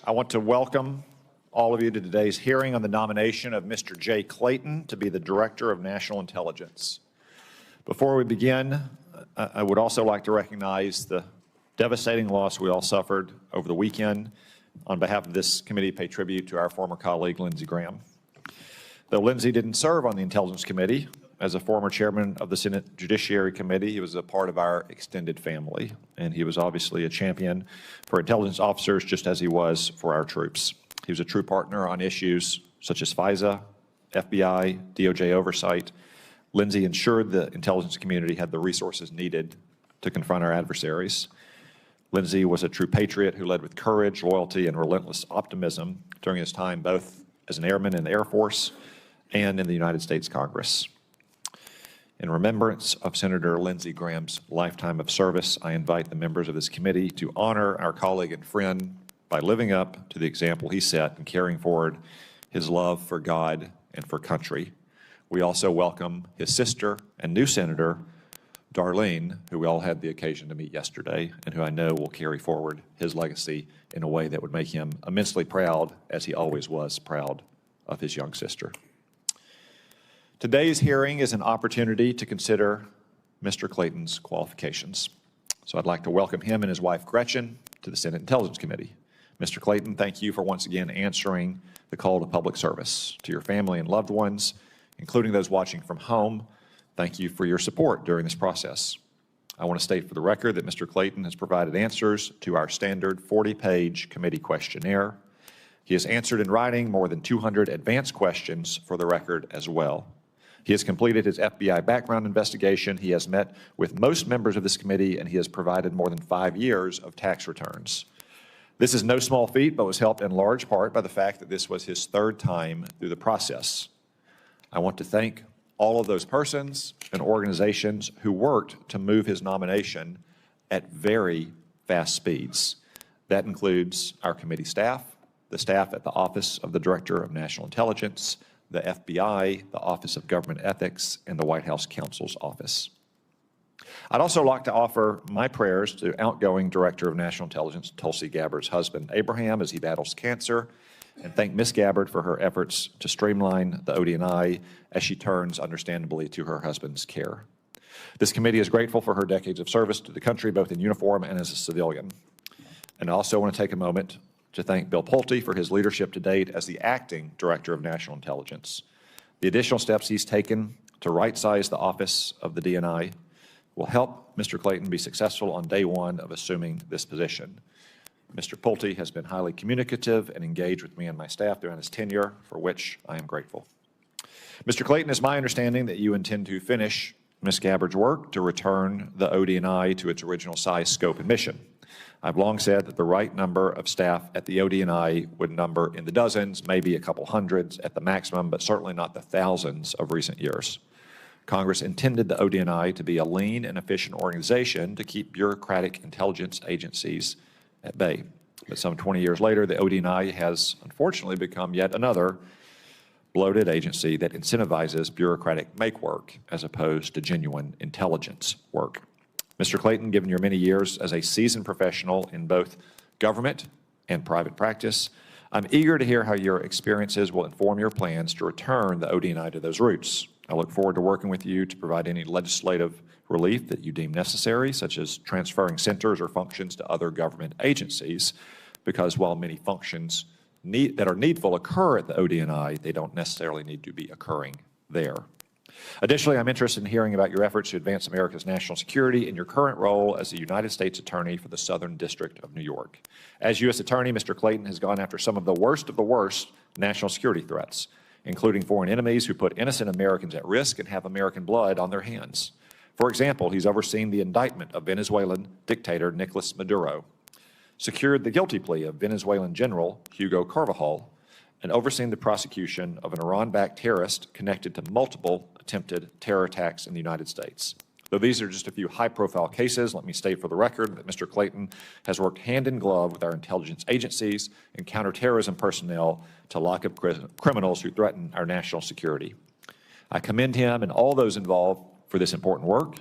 I want to welcome all of you to today's hearing on the nomination of Mr. Jay Clayton to be the Director of National Intelligence. Before we begin, I would also like to recognize the devastating loss we all suffered over the weekend. On behalf of this committee, pay tribute to our former colleague, Lindsey Graham. Though Lindsey didn't serve on the Intelligence Committee, as a former chairman of the Senate Judiciary Committee, he was a part of our extended family, and he was obviously a champion for intelligence officers just as he was for our troops. He was a true partner on issues such as FISA, FBI, DOJ oversight. Lindsey ensured the intelligence community had the resources needed to confront our adversaries. Lindsey was a true patriot who led with courage, loyalty, and relentless optimism during his time both as an airman in the Air Force and in the United States Congress. In remembrance of Senator Lindsey Graham's lifetime of service, I invite the members of this committee to honor our colleague and friend by living up to the example he set and carrying forward his love for God and for country. We also welcome his sister and new senator, Darlene, who we all had the occasion to meet yesterday, and who I know will carry forward his legacy in a way that would make him immensely proud, as he always was proud of his young sister. Today's hearing is an opportunity to consider Mr. Clayton's qualifications. So I'd like to welcome him and his wife, Gretchen, to the Senate Intelligence Committee. Mr. Clayton, thank you for once again answering the call to public service. To your family and loved ones, including those watching from home, thank you for your support during this process. I want to state for the record that Mr. Clayton has provided answers to our standard 40-page committee questionnaire. He has answered in writing more than 200 advanced questions for the record as well. He has completed his FBI background investigation. He has met with most members of this committee, and he has provided more than 5 years of tax returns. This is no small feat, but was helped in large part by the fact that this was his third time through the process. I want to thank all of those persons and organizations who worked to move his nomination at very fast speeds. That includes our committee staff, the staff at the Office of the Director of National Intelligence, the FBI, the Office of Government Ethics, and the White House Counsel's Office. I'd also like to offer my prayers to outgoing Director of National Intelligence, Tulsi Gabbard's husband, Abraham, as he battles cancer, and thank Ms. Gabbard for her efforts to streamline the ODNI as she turns, understandably, to her husband's care. This committee is grateful for her decades of service to the country, both in uniform and as a civilian. And I also want to take a moment to thank Bill Pulte for his leadership to date as the acting Director of National Intelligence. The additional steps he's taken to right-size the office of the DNI will help Mr. Clayton be successful on day one of assuming this position. Mr. Pulte has been highly communicative and engaged with me and my staff during his tenure, for which I am grateful. Mr. Clayton, it's my understanding that you intend to finish Ms. Gabbard's work to return the ODNI to its original size, scope, and mission. I've long said that the right number of staff at the ODNI would number in the dozens, maybe a couple hundreds at the maximum, but certainly not the thousands of recent years. Congress intended the ODNI to be a lean and efficient organization to keep bureaucratic intelligence agencies at bay. But some 20 years later, the ODNI has unfortunately become yet another bloated agency that incentivizes bureaucratic make work as opposed to genuine intelligence work. Mr. Clayton, given your many years as a seasoned professional in both government and private practice, I'm eager to hear how your experiences will inform your plans to return the ODNI to those roots. I look forward to working with you to provide any legislative relief that you deem necessary, such as transferring centers or functions to other government agencies, because while many functions that are needful occur at the ODNI, they don't necessarily need to be occurring there. Additionally, I'm interested in hearing about your efforts to advance America's national security in your current role as the United States Attorney for the Southern District of New York. As U.S. Attorney, Mr. Clayton has gone after some of the worst national security threats, including foreign enemies who put innocent Americans at risk and have American blood on their hands. For example, he's overseen the indictment of Venezuelan dictator Nicolas Maduro, secured the guilty plea of Venezuelan General Hugo Carvajal, and overseen the prosecution of an Iran-backed terrorist connected to multiple attempted terror attacks in the United States. Though these are just a few high-profile cases, let me state for the record that Mr. Clayton has worked hand in glove with our intelligence agencies and counterterrorism personnel to lock up criminals who threaten our national security. I commend him and all those involved for this important work.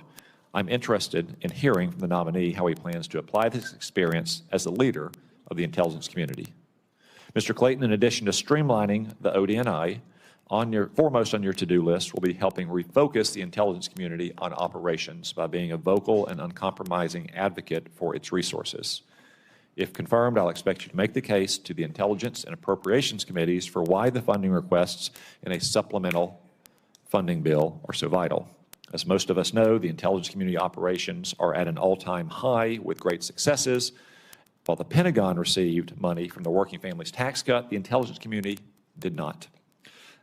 I'm interested in hearing from the nominee how he plans to apply this experience as the leader of the intelligence community. Mr. Clayton, in addition to streamlining the ODNI, foremost on your to-do list will be helping refocus the intelligence community on operations by being a vocal and uncompromising advocate for its resources. If confirmed, I'll expect you to make the case to the Intelligence and Appropriations Committees for why the funding requests in a supplemental funding bill are so vital. As most of us know, the intelligence community operations are at an all-time high with great successes. While the Pentagon received money from the Working Families Tax Cut, the intelligence community did not.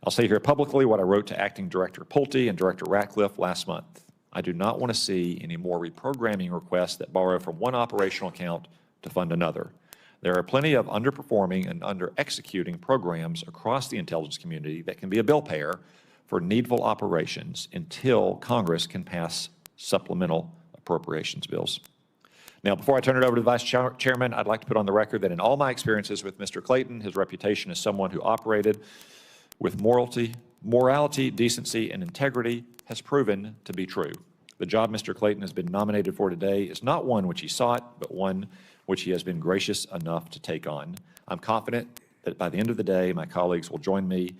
I'll say here publicly what I wrote to Acting Director Pulte and Director Ratcliffe last month. I do not want to see any more reprogramming requests that borrow from one operational account to fund another. There are plenty of underperforming and under-executing programs across the intelligence community that can be a bill payer for needful operations until Congress can pass supplemental appropriations bills. Now, before I turn it over to the Vice Chairman, I'd like to put on the record that in all my experiences with Mr. Clayton, his reputation as someone who operated with morality, decency, and integrity has proven to be true. The job Mr. Clayton has been nominated for today is not one which he sought, but one which he has been gracious enough to take on. I'm confident that by the end of the day, my colleagues will join me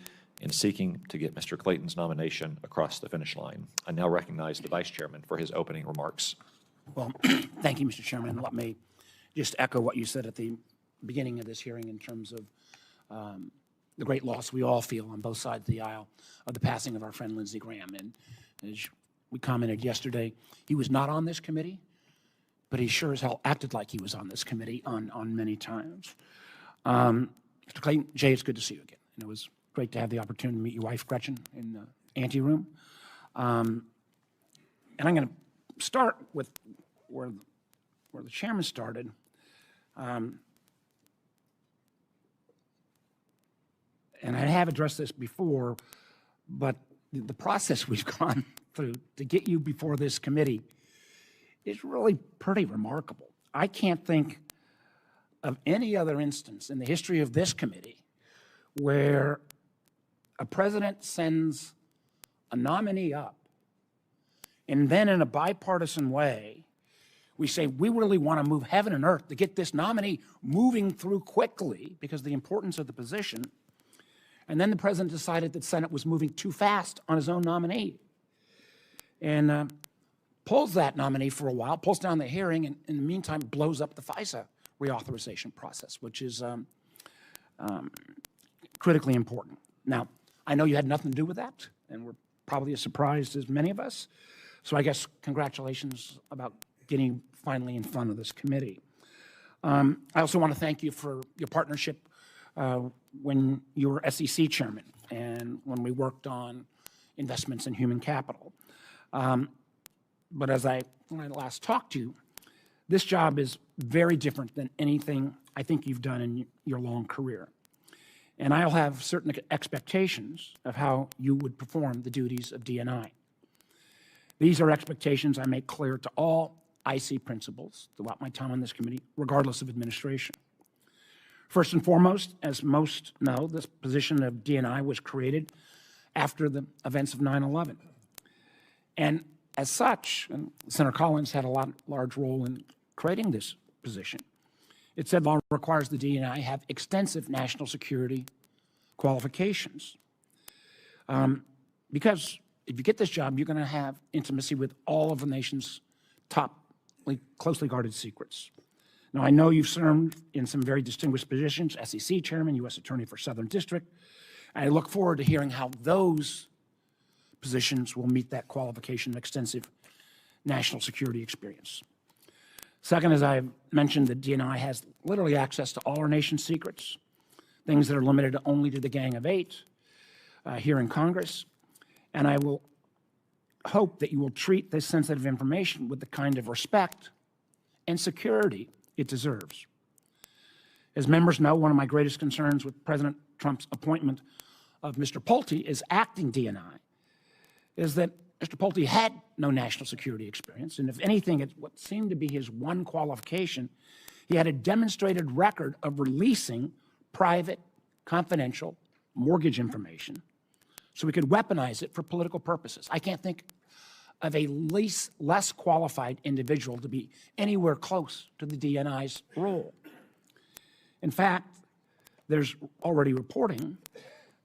in seeking to get Mr. Clayton's nomination across the finish line. I now recognize the Vice Chairman for his opening remarks. Well, thank you, Mr. Chairman. Let me just echo what you said at the beginning of this hearing in terms of the great loss we all feel on both sides of the aisle of the passing of our friend Lindsey Graham. And as we commented yesterday, he was not on this committee, but he sure as hell acted like he was on this committee on many times. Mr. Clayton, Jay, it's good to see you again. And it was great to have the opportunity to meet your wife, Gretchen, in the anteroom. And I'm going to start with where the chairman started. And I have addressed this before, but the process we've gone through to get you before this committee is really pretty remarkable. I can't think of any other instance in the history of this committee where a president sends a nominee up, and then in a bipartisan way, we say, we really want to move heaven and earth to get this nominee moving through quickly because of the importance of the position. And then the president decided that the Senate was moving too fast on his own nominee. And pulls that nominee for a while, pulls down the hearing, and in the meantime blows up the FISA reauthorization process, which is critically important. Now, I know you had nothing to do with that, and we're probably as surprised as many of us. So I guess congratulations about getting finally in front of this committee. I also want to thank you for your partnership when you were SEC chairman and when we worked on investments in human capital. But when I last talked to you, this job is very different than anything I think you've done in your long career. And I'll have certain expectations of how you would perform the duties of DNI. These are expectations I make clear to all IC principals throughout my time on this committee, regardless of administration. First and foremost, as most know, this position of DNI was created after the events of 9/11. And as such, and Senator Collins had a large role in creating this position, it said law requires the DNI have extensive national security qualifications. Because if you get this job, you're going to have intimacy with all of the nation's top closely guarded secrets. Now, I know you've served in some very distinguished positions, SEC chairman, U.S. Attorney for Southern District. I look forward to hearing how those positions will meet that qualification of extensive national security experience. Second, as I mentioned, the DNI has literally access to all our nation's secrets, things that are limited only to the Gang of Eight here in Congress. And I will hope that you will treat this sensitive information with the kind of respect and security it deserves. As members know, one of my greatest concerns with President Trump's appointment of Mr. Pulte as acting DNI is that Mr. Pulte had no national security experience, and if anything, it's what seemed to be his one qualification. He had a demonstrated record of releasing private, confidential mortgage information so we could weaponize it for political purposes. I can't think of a less qualified individual to be anywhere close to the DNI's role. In fact, There's already reporting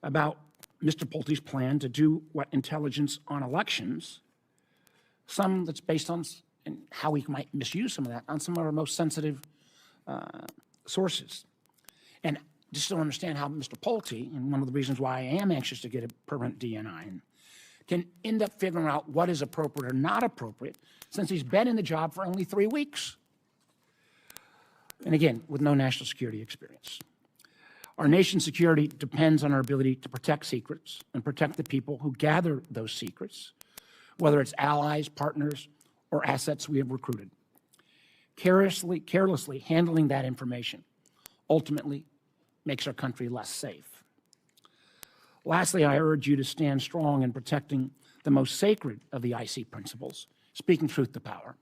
about Mr. Pulte's plan to do what intelligence on elections, some that's based on and how we might misuse some of that on some of our most sensitive sources. And just don't understand how Mr. Pulte, and one of the reasons why I am anxious to get a permanent DNI, can end up figuring out what is appropriate or not appropriate since he's been in the job for only 3 weeks. And again, with no national security experience. Our nation's security depends on our ability to protect secrets and protect the people who gather those secrets, whether it's allies, partners, or assets we have recruited. Carelessly handling that information ultimately makes our country less safe. Lastly, I urge you to stand strong in protecting the most sacred of the IC principles, speaking truth to power.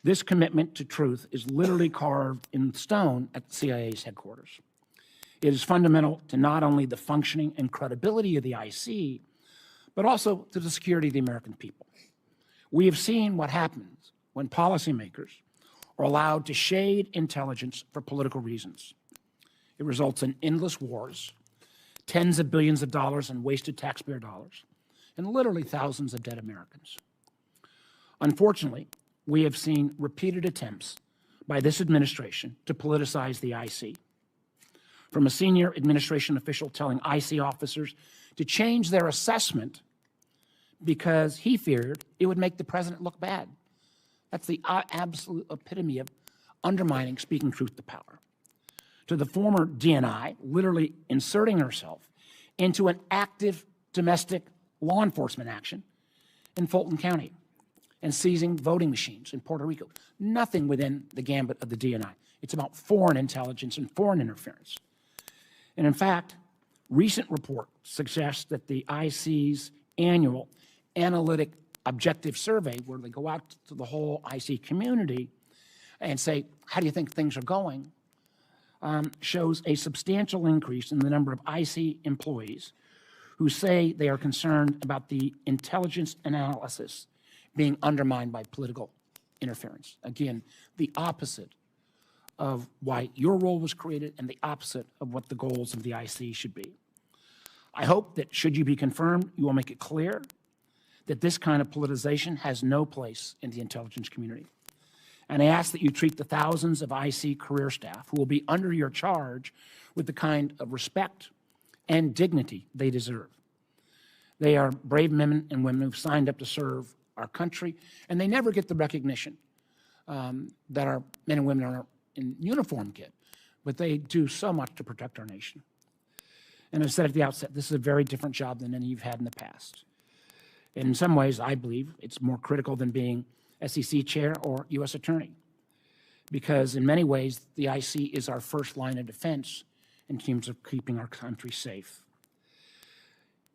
This commitment to truth is literally carved in stone at the CIA's headquarters. It is fundamental to not only the functioning and credibility of the IC, but also to the security of the American people. We have seen what happens when policymakers are allowed to shade intelligence for political reasons. It results in endless wars, tens of billions of dollars in wasted taxpayer dollars, and literally thousands of dead Americans. Unfortunately, we have seen repeated attempts by this administration to politicize the IC. From a senior administration official telling IC officers to change their assessment because he feared it would make the president look bad. That's the absolute epitome of undermining speaking truth to power. To the former DNI literally inserting herself into an active domestic law enforcement action in Fulton County and seizing voting machines in Puerto Rico. Nothing within the gambit of the DNI. It's about foreign intelligence and foreign interference. And in fact, recent reports suggest that the IC's annual analytic objective survey, where they go out to the whole IC community and say, how do you think things are going, shows a substantial increase in the number of IC employees who say they are concerned about the intelligence analysis being undermined by political interference. Again, the opposite of why your role was created and the opposite of what the goals of the IC should be. I hope that should you be confirmed, you will make it clear that this kind of politicization has no place in the intelligence community. And I ask that you treat the thousands of IC career staff who will be under your charge with the kind of respect and dignity they deserve. They are brave men and women who've signed up to serve our country, and they never get the recognition that our men and women in uniform get, but they do so much to protect our nation. And as I said at the outset, this is a very different job than any you've had in the past. And in some ways, I believe it's more critical than being SEC chair or U.S. attorney, because in many ways, the IC is our first line of defense in terms of keeping our country safe.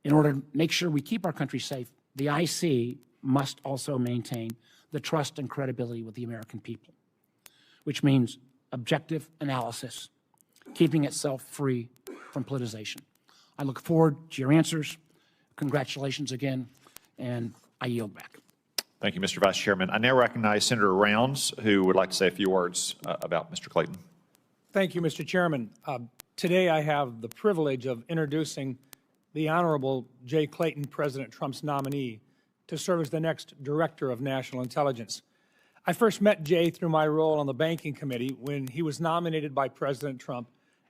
In order to make sure we keep our country safe, the IC must also maintain the trust and credibility with the American people, which means objective analysis, keeping itself free from politicization. I look forward to your answers. Congratulations again, and I yield back. Thank you, Mr. Vice Chairman. I now recognize Senator Rounds, who would like to say a few words about Mr. Clayton. Thank you, Mr. Chairman. Today I have the privilege of introducing the Honorable Jay Clayton, President Trump's nominee, to serve as the next Director of National Intelligence. I first met Jay through my role on the Banking Committee when he was nominated by President Trump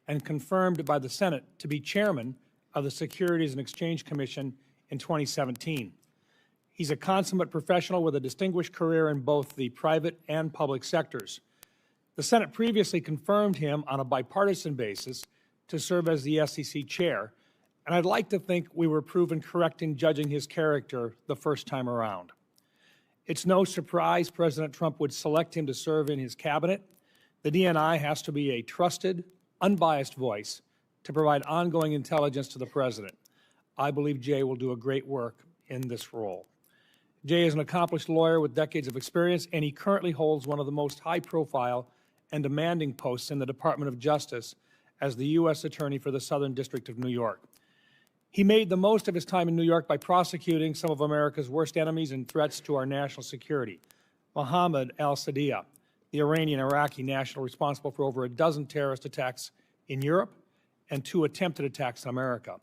and confirmed by the Senate to be chairman of the Securities and Exchange Commission in 2017. He's a consummate professional with a distinguished career in both the private and public sectors. The Senate previously confirmed him on a bipartisan basis to serve as the SEC chair, and I'd like to think we were proven correct in judging his character the first time around. It's no surprise President Trump would select him to serve in his cabinet. The DNI has to be a trusted, unbiased voice to provide ongoing intelligence to the president. I believe Jay will do a great work in this role. Jay is an accomplished lawyer with decades of experience, and he currently holds one of the most high-profile and demanding posts in the Department of Justice as the U.S. Attorney for the Southern District of New York. He made the most of his time in New York by prosecuting some of America's worst enemies and threats to our national security. Mohammed al-Sadiyah, the Iranian-Iraqi national responsible for over a dozen terrorist attacks in Europe and 2 attempted attacks on America,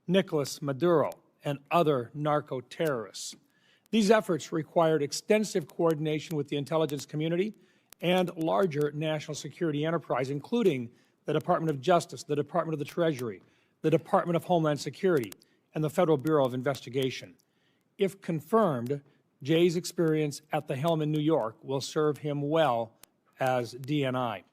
Nicolas Maduro, and other narco-terrorists. These efforts required extensive coordination with the intelligence community and larger national security enterprise, including the Department of Justice, the Department of the Treasury, the Department of Homeland Security, and the Federal Bureau of Investigation. If confirmed, Jay's experience at the helm in New York will serve him well as DNI.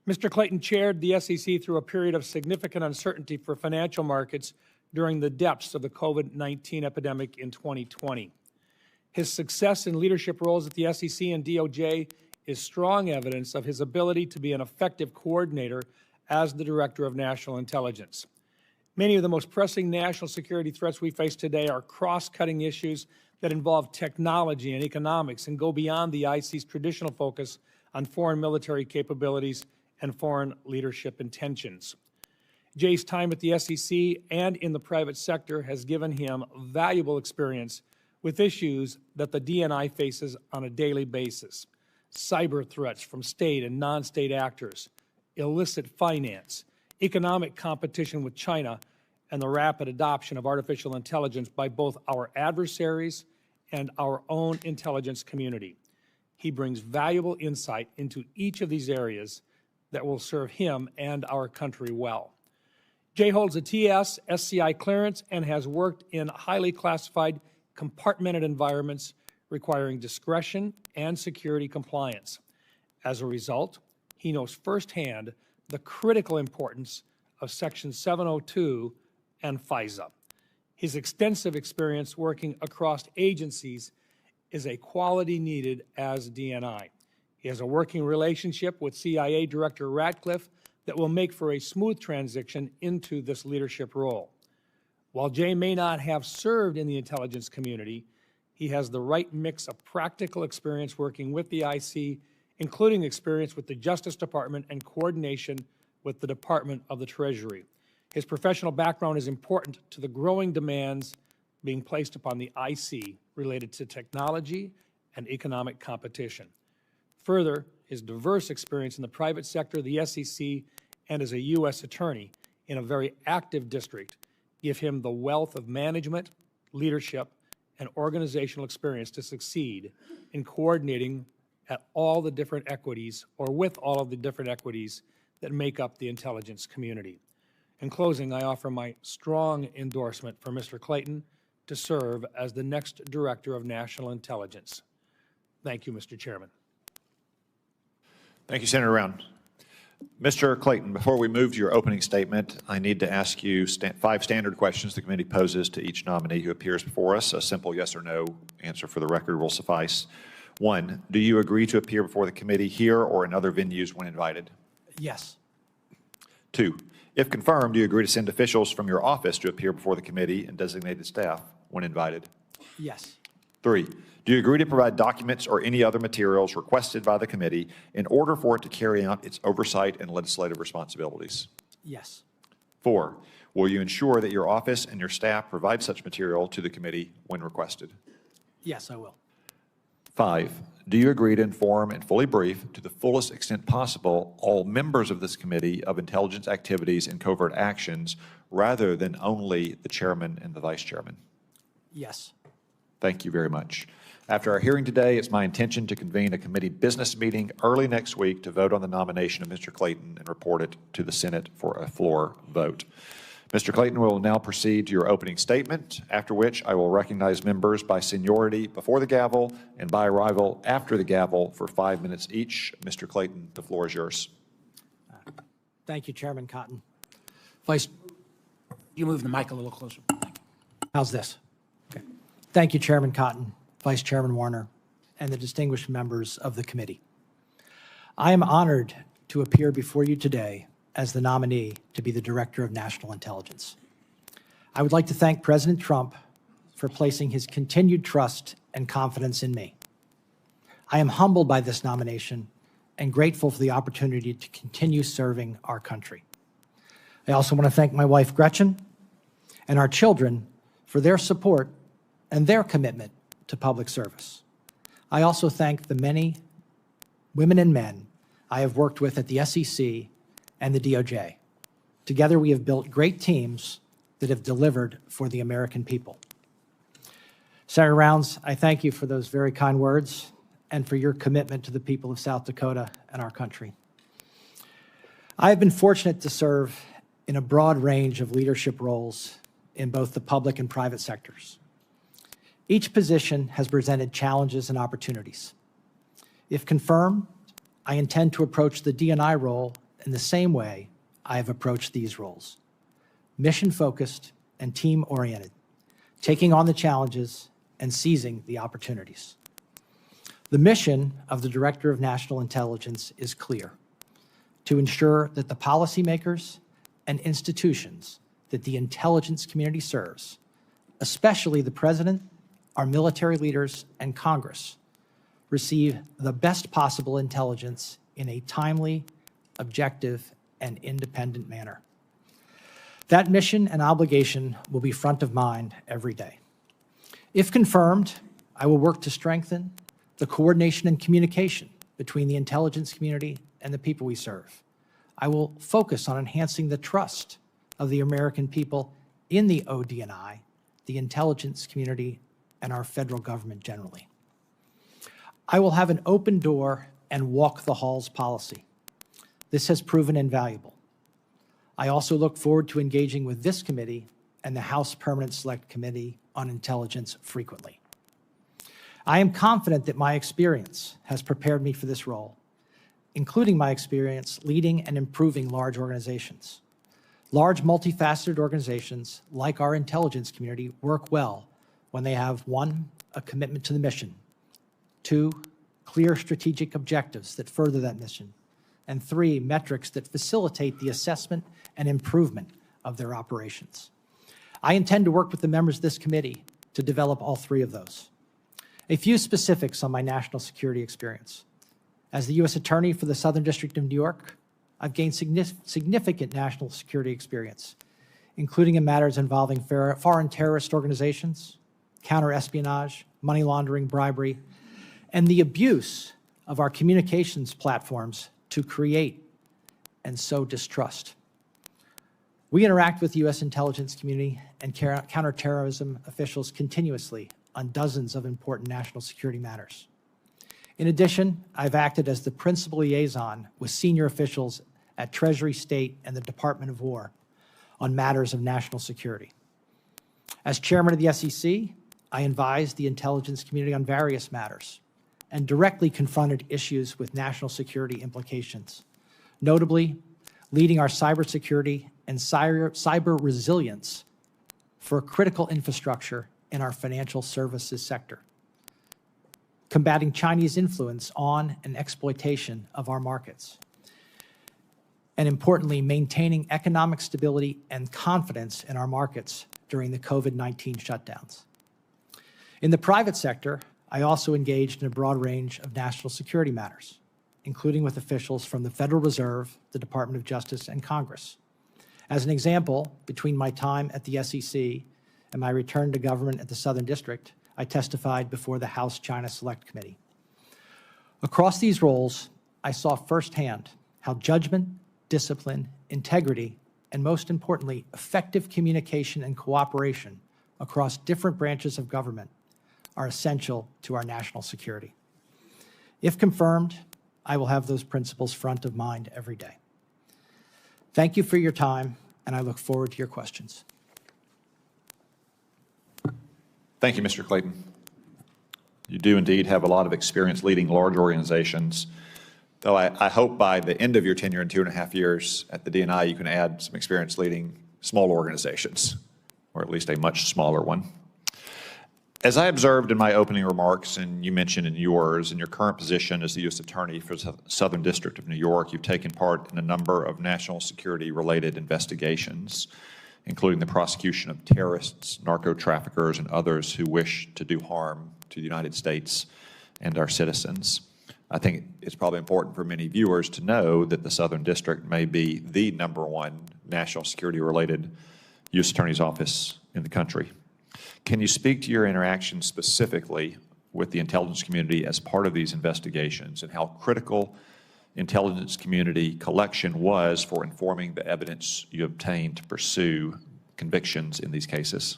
Mr. Clayton chaired the SEC through a period of significant uncertainty for financial markets during the depths of the COVID-19 epidemic in 2020. His success in leadership roles at the SEC and DOJ is strong evidence of his ability to be an effective coordinator as the Director of National Intelligence. Many of the most pressing national security threats we face today are cross-cutting issues that involve technology and economics and go beyond the IC's traditional focus on foreign military capabilities and foreign leadership intentions. Jay's time at the SEC and in the private sector has given him valuable experience with issues that the DNI faces on a daily basis: cyber threats from state and non-state actors, illicit finance, economic competition with China, and the rapid adoption of artificial intelligence by both our adversaries and our own intelligence community. He brings valuable insight into each of these areas that will serve him and our country well. Jay holds a TS SCI clearance and has worked in highly classified, compartmented environments requiring discretion and security compliance. As a result, he knows firsthand the critical importance of Section 702 and FISA. His extensive experience working across agencies is a quality needed as DNI. He has a working relationship with CIA Director Ratcliffe that will make for a smooth transition into this leadership role. While Jay may not have served in the intelligence community, he has the right mix of practical experience working with the IC, including experience with the Justice Department and coordination with the Department of the Treasury. His professional background is important to the growing demands being placed upon the IC related to technology and economic competition. Further, his diverse experience in the private sector, the SEC, and as a U.S. attorney in a very active district give him the wealth of management, leadership, and organizational experience to succeed in coordinating at all the different equities, or with all of the different equities that make up the intelligence community. In closing, I offer my strong endorsement for Mr. Clayton to serve as the next Director of National Intelligence. Thank you, Mr. Chairman. Thank you, Senator Round. Mr. Clayton, before we move to your opening statement, I need to ask you 5 standard questions the committee poses to each nominee who appears before us. A simple yes or no answer for the record will suffice. 1, do you agree to appear before the committee here or in other venues when invited? Yes. 2, if confirmed, do you agree to send officials from your office to appear before the committee and designated staff when invited? Yes. 3, do you agree to provide documents or any other materials requested by the committee in order for it to carry out its oversight and legislative responsibilities? Yes. 4, will you ensure that your office and your staff provide such material to the committee when requested? Yes, I will. 5, do you agree to inform and fully brief, to the fullest extent possible, all members of this committee of intelligence activities and covert actions, rather than only the chairman and the vice chairman? Yes. Thank you very much. After our hearing today, it's my intention to convene a committee business meeting early next week to vote on the nomination of Mr. Clayton and report it to the Senate for a floor vote. Mr. Clayton will now proceed to your opening statement, after which I will recognize members by seniority before the gavel and by arrival after the gavel for 5 minutes each. Mr. Clayton, the floor is yours. Thank you, Chairman Cotton. Vice, You move the mic a little closer. how's this? Okay. Thank you, Chairman Cotton, Vice Chairman Warner, and the distinguished members of the committee. I am honored to appear before you today as the nominee to be the Director of National Intelligence. I would like to thank President Trump for placing his continued trust and confidence in me. I am humbled by this nomination and grateful for the opportunity to continue serving our country. I also want to thank my wife, Gretchen, and our children for their support and their commitment to public service. I also thank the many women and men I have worked with at the SEC and the DOJ. Together, we have built great teams that have delivered for the American people. Senator Rounds, I thank you for those very kind words and for your commitment to the people of South Dakota and our country. I have been fortunate to serve in a broad range of leadership roles in both the public and private sectors. Each position has presented challenges and opportunities. If confirmed, I intend to approach the D&I role in the same way I have approached these roles, mission-focused and team-oriented, taking on the challenges and seizing the opportunities. The mission of the Director of National Intelligence is clear: to ensure that the policymakers and institutions that the intelligence community serves, especially the President, our military leaders, and Congress, receive the best possible intelligence in a timely, objective, and independent manner. That mission and obligation will be front of mind every day. If confirmed, I will work to strengthen the coordination and communication between the intelligence community and the people we serve. I will focus on enhancing the trust of the American people in the OD&I, the intelligence community, and our federal government generally. I will have an open door and walk the halls policy. This has proven invaluable. I also look forward to engaging with this committee and the House Permanent Select Committee on Intelligence frequently. I am confident that my experience has prepared me for this role, including my experience leading and improving large organizations. Large, multifaceted organizations like our intelligence community work well when they have 1, a commitment to the mission, 2, clear strategic objectives that further that mission, and 3, metrics that facilitate the assessment and improvement of their operations. I intend to work with the members of this committee to develop all 3 of those. A few specifics on my national security experience. As the U.S. Attorney for the Southern District of New York, I've gained significant national security experience, including in matters involving foreign terrorist organizations, counter-espionage, money laundering, bribery, and the abuse of our communications platforms to create and sow distrust. We interact with the U.S. intelligence community and counterterrorism officials continuously on dozens of important national security matters. In addition, I've acted as the principal liaison with senior officials at Treasury, State, and the Department of War on matters of national security. As chairman of the SEC, I advised the intelligence community on various matters and directly confronted issues with national security implications, notably leading our cybersecurity and cyber resilience for critical infrastructure in our financial services sector, combating Chinese influence on and exploitation of our markets, and importantly, maintaining economic stability and confidence in our markets during the COVID-19 shutdowns. In the private sector, I also engaged in a broad range of national security matters, including with officials from the Federal Reserve, the Department of Justice, and Congress. As an example, between my time at the SEC and my return to government at the Southern District, I testified before the House China Select Committee. Across these roles, I saw firsthand how judgment, discipline, integrity, and most importantly, effective communication and cooperation across different branches of government are essential to our national security. If confirmed, I will have those principles front of mind every day. Thank you for your time, and I look forward to your questions. Thank you, Mr. Clayton. You do indeed have a lot of experience leading large organizations, though I hope by the end of your tenure in 2.5 years at the D&I, you can add some experience leading small organizations, or at least a much smaller one. As I observed in my opening remarks, and you mentioned in yours, in your current position as the U.S. Attorney for the Southern District of New York, you've taken part in a number of national security-related investigations, including the prosecution of terrorists, narco-traffickers, and others who wish to do harm to the United States and our citizens. I think it's probably important for many viewers to know that the Southern District may be the #1 national security-related U.S. Attorney's office in the country. Can you speak to your interactions specifically with the intelligence community as part of these investigations and how critical intelligence community collection was for informing the evidence you obtained to pursue convictions in these cases?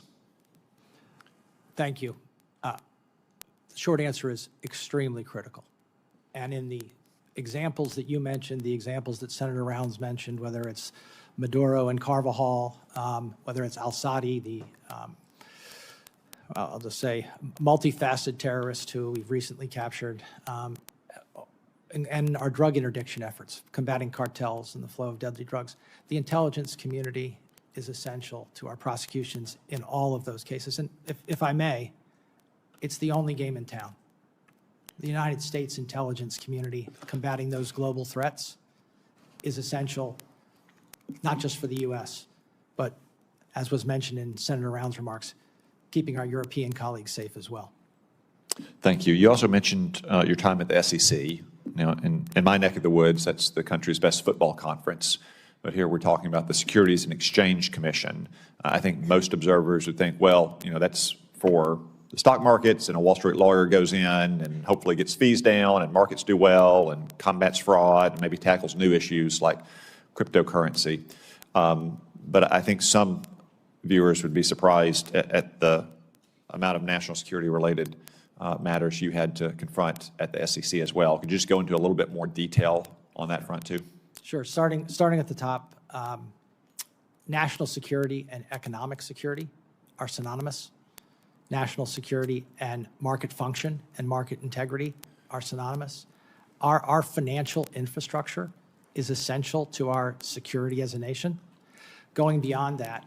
Thank you. The short answer is extremely critical. And in the examples that you mentioned, the examples that Senator Rounds mentioned, whether it's Maduro and Carvajal, whether it's al-Sadi, the, I'll just say, multifaceted terrorist who we've recently captured, and our drug interdiction efforts, combating cartels and the flow of deadly drugs. The intelligence community is essential to our prosecutions in all of those cases. And if I may, it's the only game in town. The United States intelligence community combating those global threats is essential, not just for the U.S., but, as was mentioned in Senator Rounds' remarks, keeping our European colleagues safe as well. Thank you. You also mentioned your time at the SEC. Now, in my neck of the woods, that's the country's best football conference. But here we're talking about the Securities and Exchange Commission. I think most observers would think, well, you know, that's for the stock markets, and a Wall Street lawyer goes in and hopefully gets fees down and markets do well and combats fraud and maybe tackles new issues like cryptocurrency. But I think some viewers would be surprised at the amount of national security related matters you had to confront at the SEC as well. Could you just go into a little bit more detail on that front too? Sure. Starting at the top, national security and economic security are synonymous. National security and market function and market integrity are synonymous. Our financial infrastructure is essential to our security as a nation. Going beyond that,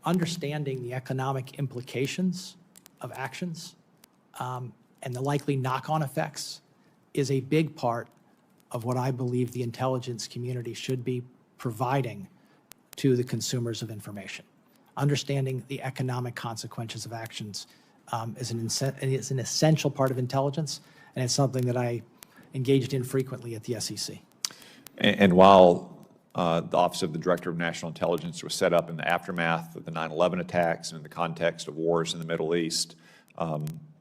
understanding the economic implications of actions and the likely knock-on effects is a big part of what I believe the intelligence community should be providing to the consumers of information. Understanding the economic consequences of actions is an essential part of intelligence, and it's something that I engaged in frequently at the SEC. And while the Office of the Director of National Intelligence was set up in the aftermath of the 9/11 attacks and in the context of wars in the Middle East,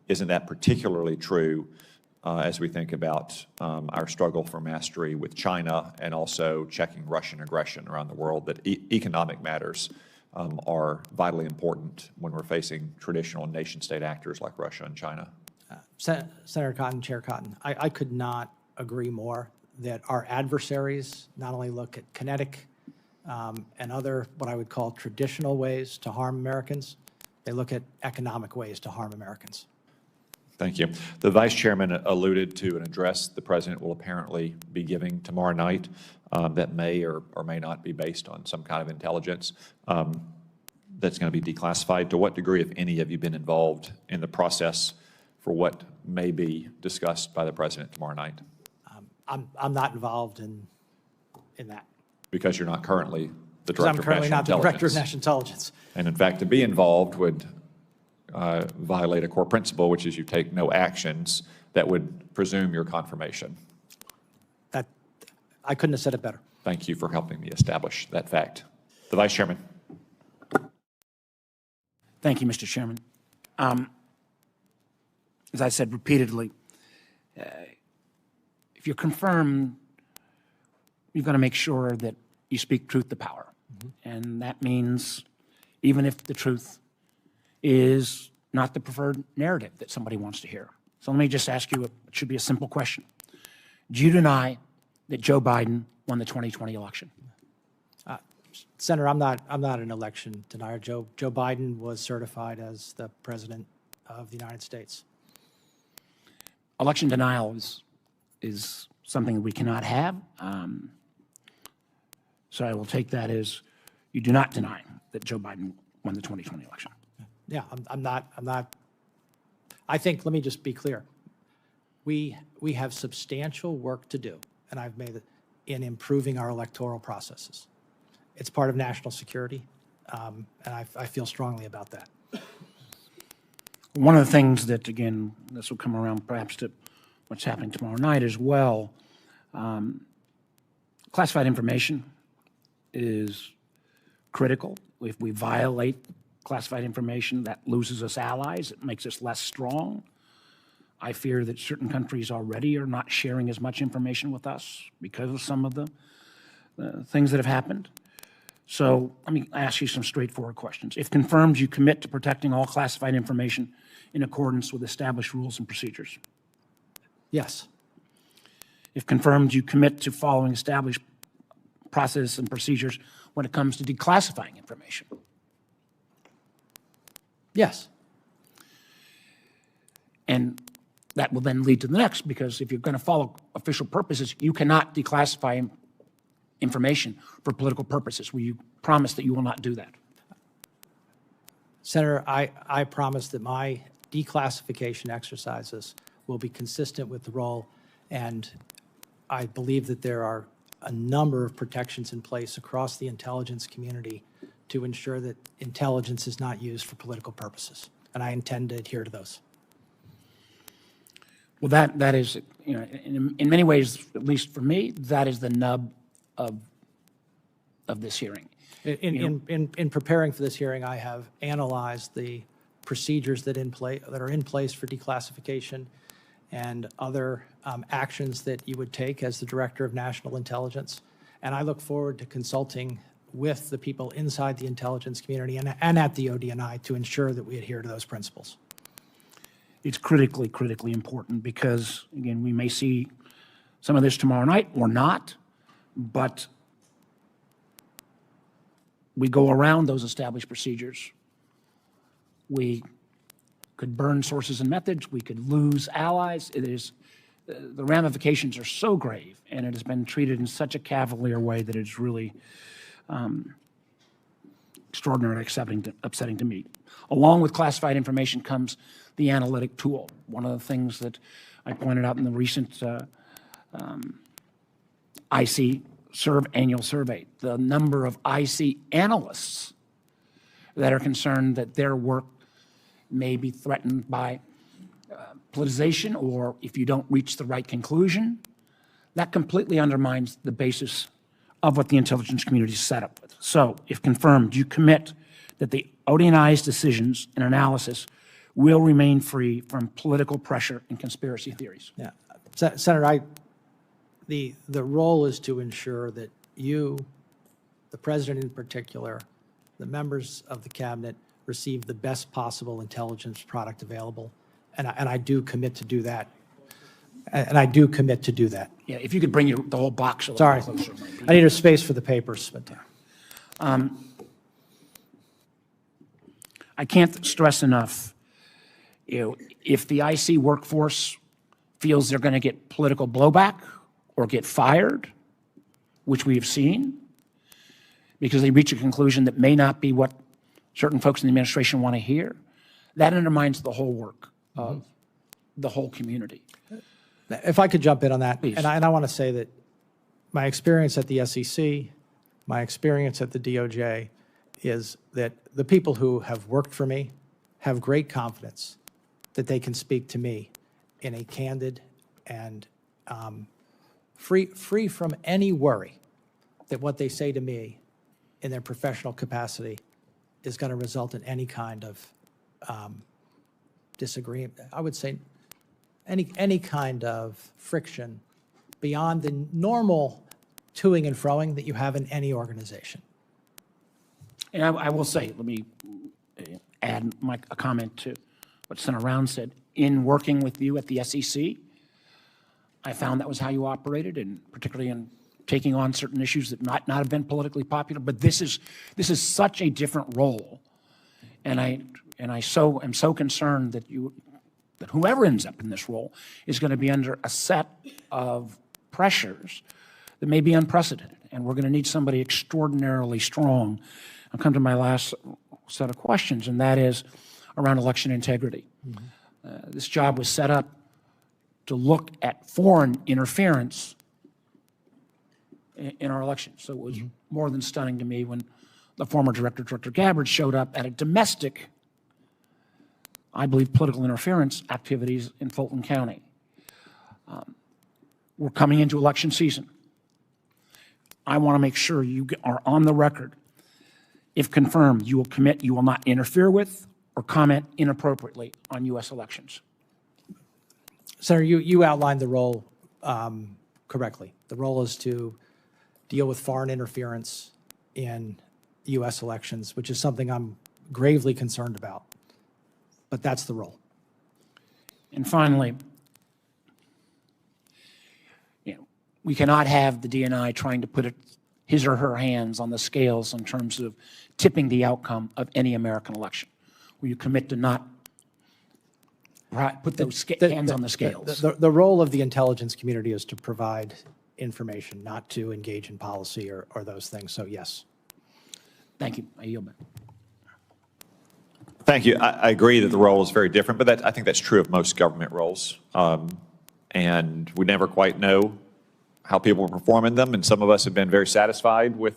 isn't that particularly true as we think about our struggle for mastery with China and also checking Russian aggression around the world, that economic matters are vitally important when we're facing traditional nation-state actors like Russia and China? Senator Cotton, Chair Cotton, I could not agree more that our adversaries not only look at kinetic and other what I would call traditional ways to harm Americans, they look at economic ways to harm Americans. Thank you. The Vice Chairman alluded to an address the President will apparently be giving tomorrow night that may or may not be based on some kind of intelligence that's going to be declassified. To what degree, if any, have you been involved in the process for what may be discussed by the President tomorrow night? I'm not involved in that. Because you're not currently the Director of National Intelligence. I'm currently not the Director of National Intelligence. And in fact, to be involved would violate a core principle, which is you take no actions that would presume your confirmation. That I couldn't have said it better. Thank you for helping me establish that fact. The Vice Chairman. Thank you, Mr. Chairman. As I said repeatedly, if you're confirmed, you've got to make sure that you speak truth to power. And that means even if the truth is not the preferred narrative that somebody wants to hear. So let me just ask you, it should be a simple question. Do you deny that Joe Biden won the 2020 election? Senator, I'm not an election denier. Joe Biden was certified as the President of the United States. Election denial is something that we cannot have. So I will take that as you do not deny that Joe Biden won the 2020 election. Yeah, I'm not. I think, let me just be clear. We have substantial work to do, and I've made it in improving our electoral processes. It's part of national security, and I feel strongly about that. One of the things that, again, this will come around perhaps to what's happening tomorrow night as well, classified information is critical. If we violate classified information, that loses us allies. It makes us less strong. I fear that certain countries already are not sharing as much information with us because of some of the things that have happened. So let me ask you some straightforward questions. If confirmed, you commit to protecting all classified information in accordance with established rules and procedures? Yes. If confirmed, you commit to following established process and procedures when it comes to declassifying information? Yes. And that will then lead to the next, because if you're going to follow official purposes, you cannot declassify information for political purposes. Will you promise that you will not do that? Senator, I promise that my declassification exercises will be consistent with the role, and I believe that there are a number of protections in place across the intelligence community to ensure that intelligence is not used for political purposes, and I intend to adhere to those. Well, that is, you know, in many ways, at least for me, that is the nub of this hearing. In preparing for this hearing, I have analyzed the procedures that are in place for declassification and other actions that you would take as the Director of National Intelligence. And I look forward to consulting with the people inside the intelligence community and at the ODNI to ensure that we adhere to those principles. It's critically important because, again, we may see some of this tomorrow night or not, but we go around those established procedures. We could burn sources and methods. We could lose allies. The ramifications are so grave, and it has been treated in such a cavalier way that it's really extraordinarily upsetting to me. Along with classified information comes the analytic tool. One of the things that I pointed out in the recent IC annual survey, the number of IC analysts that are concerned that their work may be threatened by politicization, or if you don't reach the right conclusion, that completely undermines the basis of what the intelligence community is set up with. So, if confirmed, you commit that the ODNI's decisions and analysis will remain free from political pressure and conspiracy theories. Yeah, Senator, the role is to ensure that you, the President in particular, the members of the Cabinet receive the best possible intelligence product available, and I do commit to do that. And I do commit to do that. Yeah, if you could bring the whole box a little Sorry, closer. I need a space for the papers. But I can't stress enough, if the IC workforce feels they're going to get political blowback or get fired, which we have seen, because they reach a conclusion that may not be what certain folks in the administration want to hear, that undermines the whole work of the whole community. If I could jump in on that, Please. and I want to say that my experience at the SEC, my experience at the DOJ, is that the people who have worked for me have great confidence that they can speak to me in a candid and free from any worry that what they say to me in their professional capacity is going to result in any kind of disagreement. I would say any kind of friction beyond the normal toing and froing that you have in any organization. And I will say, let me add a comment to what Senator Round said. In working with you at the SEC, I found that was how you operated, and particularly in taking on certain issues that might not have been politically popular. But this is such a different role, and I am so concerned that whoever ends up in this role is going to be under a set of pressures that may be unprecedented, and we're going to need somebody extraordinarily strong. I'll come to my last set of questions, and that is around election integrity. This job was set up to look at foreign interference in our elections. So it was more than stunning to me when the former director, Director Gabbard, showed up at a domestic, I believe, political interference activities in Fulton County. We're coming into election season. I want to make sure you are on the record. If confirmed, you will commit you will not interfere with or comment inappropriately on U.S. elections. Senator, you outlined the role correctly. The role is to deal with foreign interference in U.S. elections, which is something I'm gravely concerned about. But that's the role. And finally, we cannot have the DNI trying to put his or her hands on the scales in terms of tipping the outcome of any American election. Will you commit to not put those hands on the scales? The role of the intelligence community is to provide information, not to engage in policy or those things. So yes. Thank you. I yield back. Thank you. I agree that the role is very different, but I think that's true of most government roles. And we never quite know how people perform in them, and some of us have been very satisfied with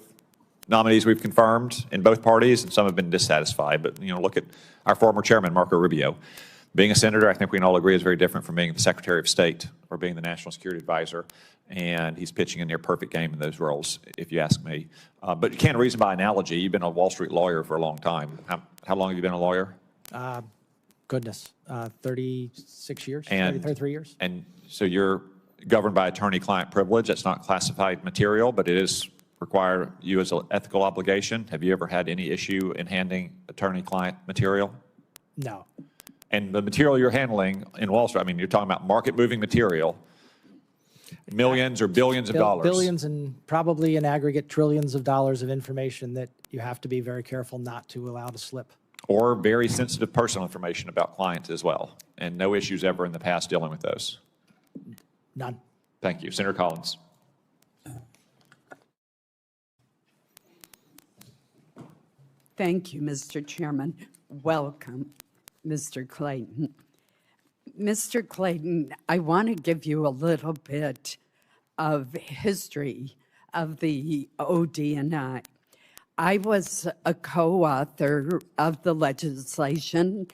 nominees we've confirmed in both parties, and some have been dissatisfied. But look at our former chairman, Marco Rubio. Being a senator, I think we can all agree, is very different from being the Secretary of State or being the National Security Advisor, and he's pitching a near-perfect game in those roles, if you ask me. But you can't reason by analogy. You've been a Wall Street lawyer for a long time. How long have you been a lawyer? Goodness, 36 years, And 33 years. And so you're governed by attorney-client privilege. That's not classified material, but it is require you as an ethical obligation. Have you ever had any issue in handling attorney-client material? No. And the material you're handling in Wall Street, I mean, you're talking about market-moving material, millions or billions of dollars. Billions and probably in aggregate trillions of dollars of information that you have to be very careful not to allow to slip. Or very sensitive personal information about clients as well. And no issues ever in the past dealing with those. None. Thank you. Senator Collins. Thank you, Mr. Chairman. Welcome, Mr. Clayton. Mr. Clayton, I want to give you a little bit of history of the ODNI. I was a co-author of the legislation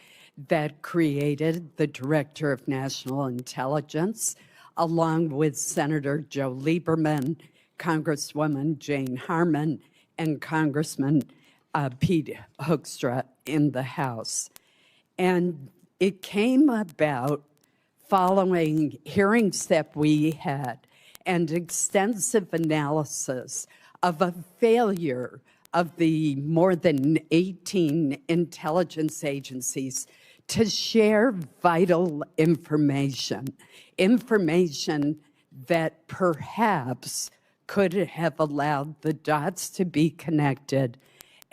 that created the Director of National Intelligence, along with Senator Joe Lieberman, Congresswoman Jane Harman, and Congressman Pete Hoekstra in the House. And it came about following hearings that we had and extensive analysis of a failure of the more than 18 intelligence agencies to share vital information, information that perhaps could have allowed the dots to be connected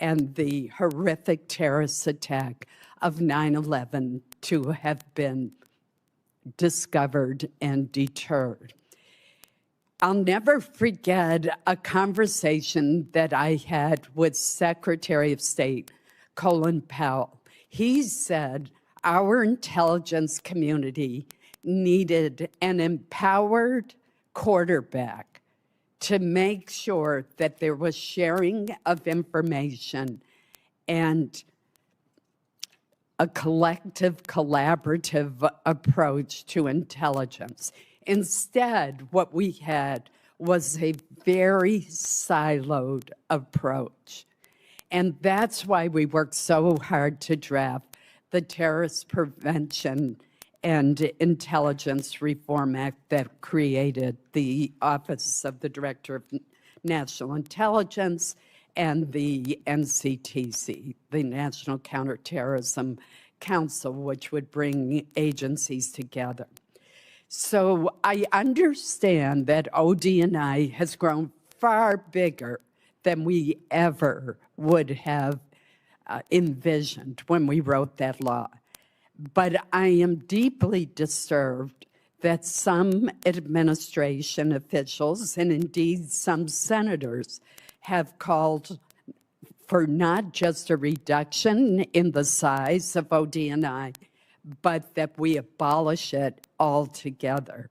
and the horrific terrorist attack of 9/11 to have been discovered and deterred. I'll never forget a conversation that I had with Secretary of State Colin Powell. He said our intelligence community needed an empowered quarterback to make sure that there was sharing of information and a collective, collaborative approach to intelligence. Instead, what we had was a very siloed approach. And that's why we worked so hard to draft the Terrorist Prevention and Intelligence Reform Act that created the Office of the Director of National Intelligence and the NCTC, the National Counterterrorism Council, which would bring agencies together. So I understand that ODNI has grown far bigger than we ever would have envisioned when we wrote that law. But I am deeply disturbed that some administration officials, and indeed some senators, have called for not just a reduction in the size of ODNI, but that we abolish it altogether.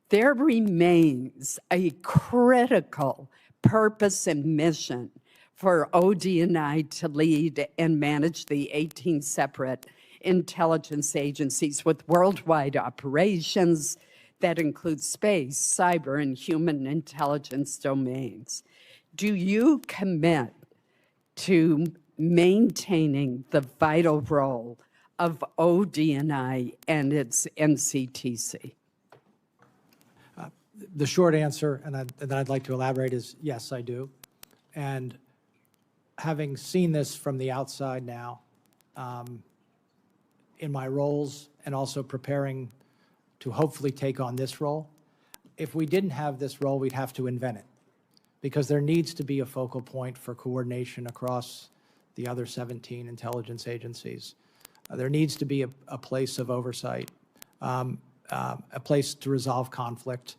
There remains a critical purpose and mission for ODNI to lead and manage the 18 separate intelligence agencies with worldwide operations that include space, cyber, and human intelligence domains. Do you commit to maintaining the vital role of ODNI and its NCTC? The short answer, and that I'd like to elaborate, is yes, I do. And having seen this from the outside now, in my roles and also preparing to hopefully take on this role, if we didn't have this role, we'd have to invent it, because there needs to be a focal point for coordination across the other 17 intelligence agencies. There needs to be a place of oversight, a place to resolve conflict.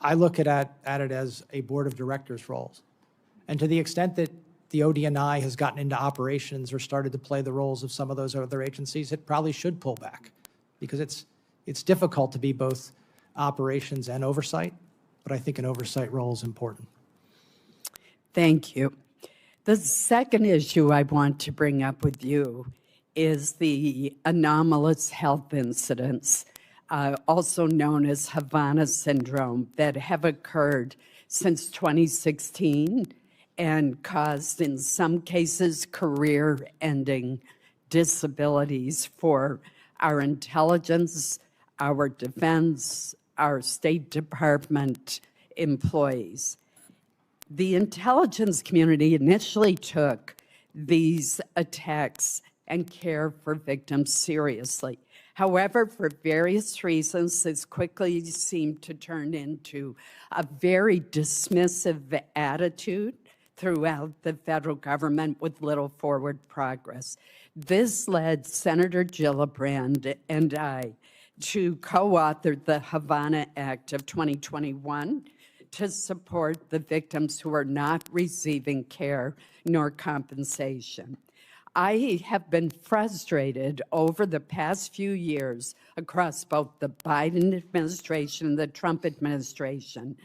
I look at it as a board of directors roles. And to the extent that the ODNI has gotten into operations or started to play the roles of some of those other agencies, it probably should pull back, because it's difficult to be both operations and oversight, but I think an oversight role is important. Thank you. The second issue I want to bring up with you is the anomalous health incidents, also known as Havana syndrome, that have occurred since 2016 and caused, in some cases, career-ending disabilities for our intelligence, our defense, our State Department employees. The intelligence community initially took these attacks and care for victims seriously. However, for various reasons, this quickly seemed to turn into a very dismissive attitude throughout the federal government with little forward progress. This led Senator Gillibrand and I to co-author the Havana Act of 2021 to support the victims who are not receiving care nor compensation. I have been frustrated over the past few years across both the Biden administration and the Trump administration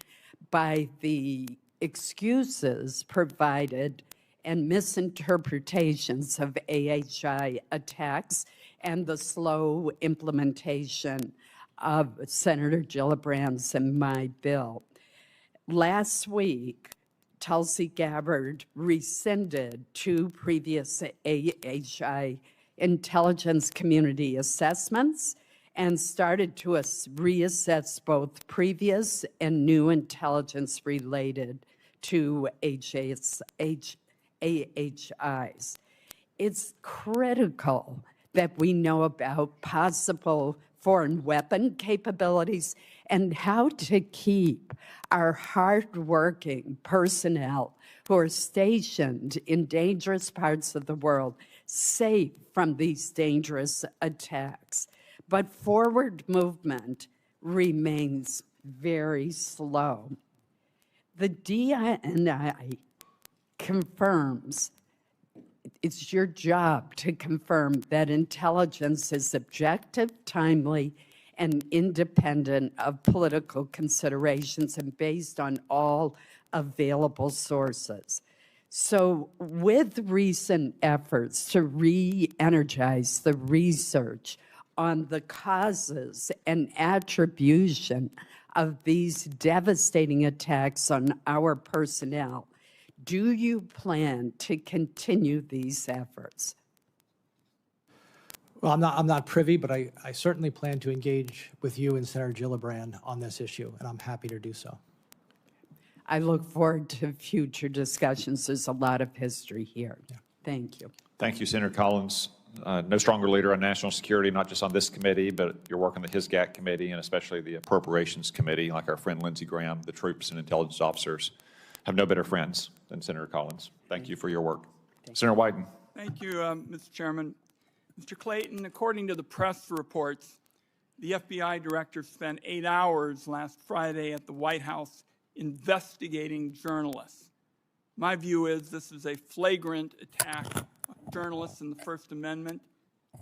by the excuses provided and misinterpretations of AHI attacks and the slow implementation of Senator Gillibrand's and my bill. Last week, Tulsi Gabbard rescinded 2 previous AHI intelligence community assessments and started to reassess both previous and new intelligence related to AHIs. It's critical that we know about possible foreign weapon capabilities and how to keep our hardworking personnel who are stationed in dangerous parts of the world safe from these dangerous attacks. But forward movement remains very slow. The DNI confirms, it's your job to confirm that intelligence is objective, timely, and independent of political considerations and based on all available sources. So with recent efforts to re-energize the research on the causes and attribution of these devastating attacks on our personnel, do you plan to continue these efforts? Well, I'm not privy, but I certainly plan to engage with you and Senator Gillibrand on this issue, and I'm happy to do so. I look forward to future discussions. There's a lot of history here. Yeah. Thank you. Thank you, Senator Collins. No stronger leader on national security, not just on this committee, but your work on the HISGAC committee and especially the Appropriations Committee, like our friend Lindsey Graham, the troops and intelligence officers have no better friends than Senator Collins. Thank you for your work. Senator Wyden. Thank you, Mr. Chairman. Mr. Clayton, according to the press reports, the FBI director spent 8 hours last Friday at the White House investigating journalists. My view is this is a flagrant attack on journalists in the First Amendment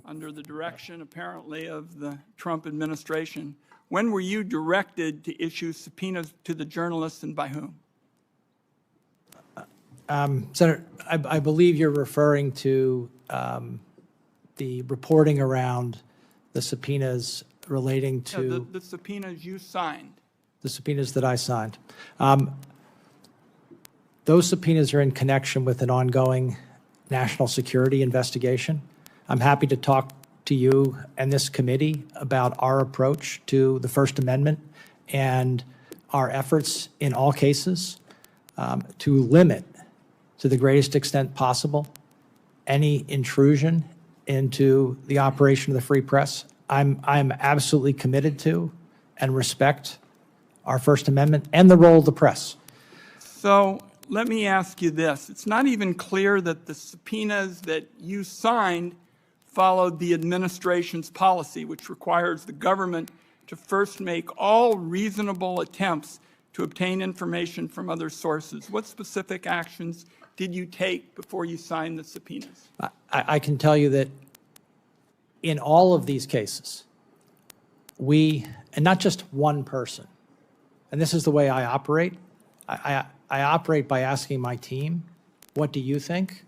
under the direction, apparently, of the Trump administration. When were you directed to issue subpoenas to the journalists, and by whom? Senator, I believe you're referring to the reporting around the subpoenas relating to the subpoenas you signed. The subpoenas that I signed. Those subpoenas are in connection with an ongoing national security investigation. I'm happy to talk to you and this committee about our approach to the First Amendment and our efforts in all cases to limit, to the greatest extent possible, any intrusion into the operation of the free press. I'm absolutely committed to and respect our First Amendment and the role of the press. So let me ask you this. It's not even clear that the subpoenas that you signed followed the administration's policy, which requires the government to first make all reasonable attempts to obtain information from other sources. What specific actions did you take before you signed the subpoenas? I can tell you that in all of these cases, we, and not just one person, and this is the way I operate, I operate by asking my team, what do you think?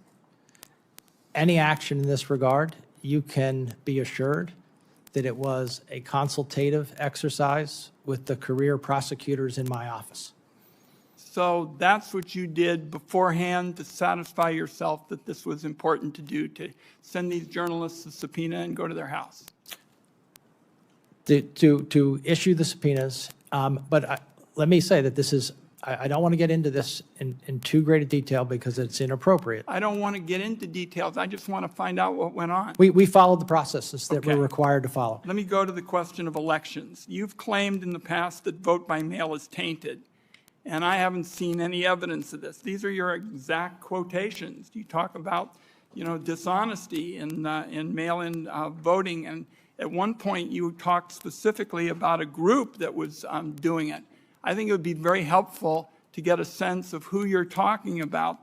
Any action in this regard, you can be assured that it was a consultative exercise with the career prosecutors in my office. So that's what you did beforehand to satisfy yourself that this was important to do, to send these journalists a subpoena and go to their house? To issue the subpoenas, but let me say that this is, I don't want to get into this in too great a detail because it's inappropriate. I don't want to get into details. I just want to find out what went on. We followed the processes that Okay. we're required to follow. Let me go to the question of elections. You've claimed in the past that vote by mail is tainted, and I haven't seen any evidence of this. These are your exact quotations. You talk about, dishonesty in mail-in voting, and at one point you talked specifically about a group that was doing it. I think it would be very helpful to get a sense of who you're talking about.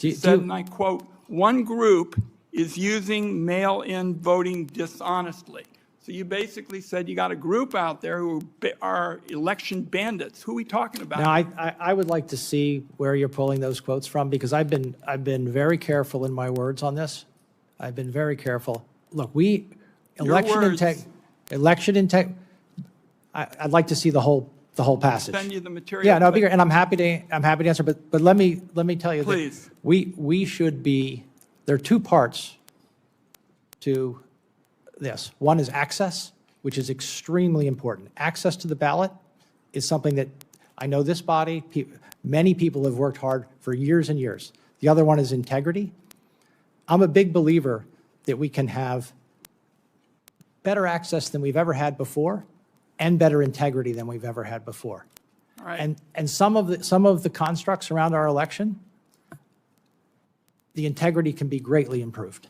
You said, and I quote, "One group is using mail-in voting dishonestly." So you basically said you got a group out there who are election bandits. Who are we talking about? Now, I would like to see where you're pulling those quotes from because I've been very careful in my words on this. I've been very careful. Look, I'd like to see the whole passage. Send you the material. Yeah, no, it'd be great, and I'm happy to answer. But let me tell you Please. that we should be. There are two parts to this. One is access, which is extremely important. Access to the ballot is something that I know this body, many people have worked hard for years and years. The other one is integrity. I'm a big believer that we can have better access than we've ever had before and better integrity than we've ever had before. All right. And some of the constructs around our election, the integrity can be greatly improved.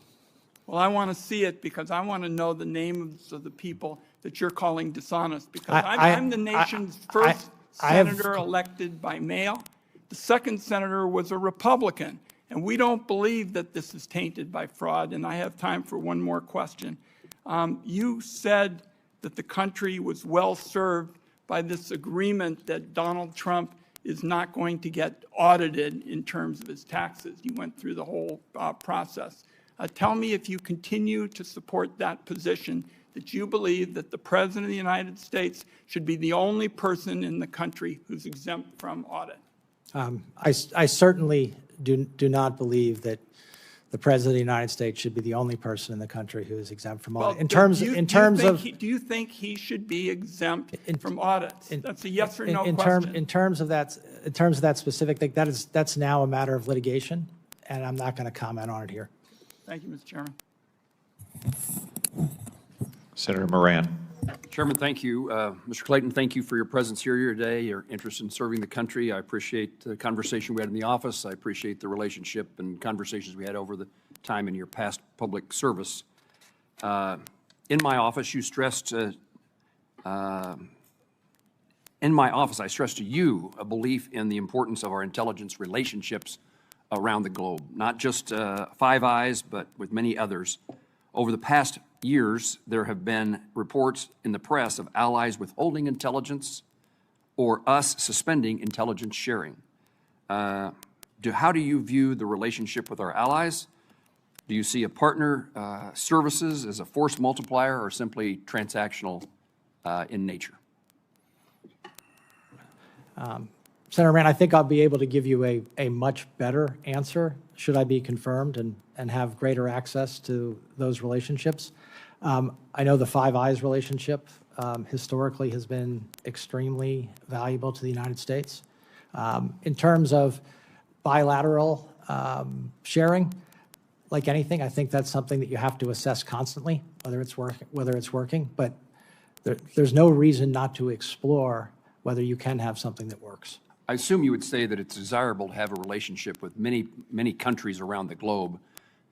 Well, I want to see it because I want to know the names of the people that you're calling dishonest, because I'm the nation's first senator elected by mail. The second senator was a Republican, and we don't believe that this is tainted by fraud. And I have time for one more question. You said that the country was well served by this agreement that Donald Trump is not going to get audited in terms of his taxes. You went through the whole process. Tell me if you continue to support that position, that you believe that the President of the United States should be the only person in the country who's exempt from audit. I certainly do not believe that the President of the United States should be the only person in the country who is exempt from audit. Do you think he should be exempt from audits? That's a yes or no question. In terms of that specific thing, that's now a matter of litigation, and I'm not going to comment on it here. Thank you, Mr. Chairman. Senator Moran. Chairman, thank you. Mr. Clayton, thank you for your presence here today, your interest in serving the country. I appreciate the conversation we had in the office. I appreciate the relationship and conversations we had over the time in your past public service. In my office, I stressed to you a belief in the importance of our intelligence relationships around the globe, not just Five Eyes, but with many others. Over the past years, there have been reports in the press of allies withholding intelligence or us suspending intelligence sharing. How do you view the relationship with our allies? Do you see a partner services as a force multiplier or simply transactional in nature? Senator Rand, I think I'll be able to give you a much better answer should I be confirmed and have greater access to those relationships. I know the Five Eyes relationship historically has been extremely valuable to the United States. In terms of bilateral sharing, like anything, I think that's something that you have to assess constantly, whether it's working. But there's no reason not to explore whether you can have something that works. I assume you would say that it's desirable to have a relationship with many countries around the globe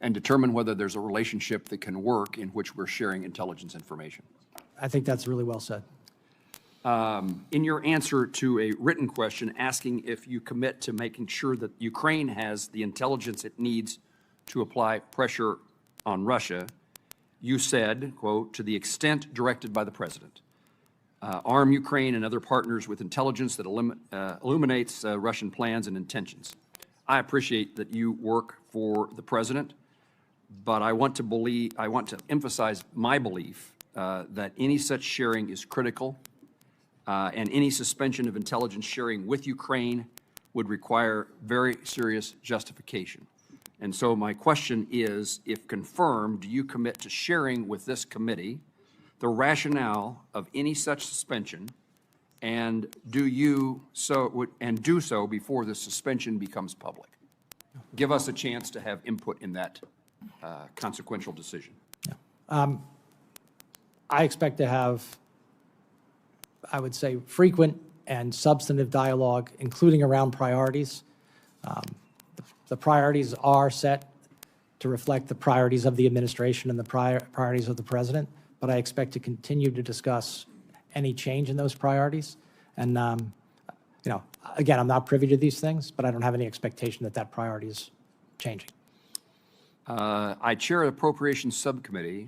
and determine whether there's a relationship that can work in which we're sharing intelligence information. I think that's really well said. In your answer to a written question asking if you commit to making sure that Ukraine has the intelligence it needs to apply pressure on Russia, you said, quote, to the extent directed by the president, arm Ukraine and other partners with intelligence that illuminates Russian plans and intentions. I appreciate that you work for the president, but I want to emphasize my belief that any such sharing is critical, and any suspension of intelligence sharing with Ukraine would require very serious justification. And so my question is, if confirmed, do you commit to sharing with this committee the rationale of any such suspension, and do so before the suspension becomes public? Give us a chance to have input in that consequential decision. I expect to have, I would say, frequent and substantive dialogue, including around priorities. The priorities are set to reflect the priorities of the administration and the priorities of the president, but I expect to continue to discuss any change in those priorities. And, you know, again, I'm not privy to these things, but I don't have any expectation that that priority is changing. I chair an appropriations subcommittee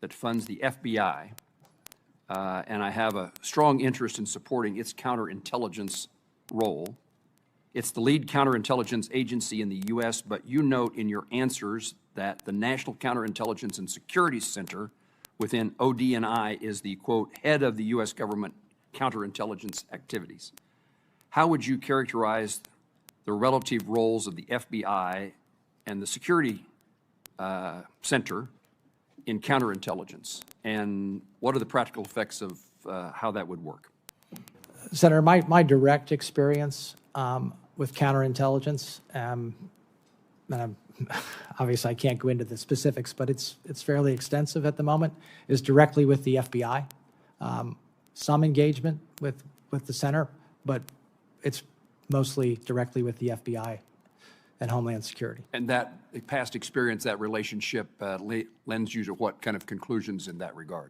that funds the FBI, and I have a strong interest in supporting its counterintelligence role. It's the lead counterintelligence agency in the U.S., but you note in your answers that the National Counterintelligence and Security Center within ODNI is the, quote, head of the U.S. government counterintelligence activities. How would you characterize the relative roles of the FBI and the Security Center in counterintelligence, and what are the practical effects of how that would work? Senator, my direct experience with counterintelligence, and obviously I can't go into the specifics, but it's fairly extensive at the moment, is directly with the FBI. Some engagement with the center, but it's mostly directly with the FBI and Homeland Security. And that past experience, that relationship lends you to what kind of conclusions in that regard?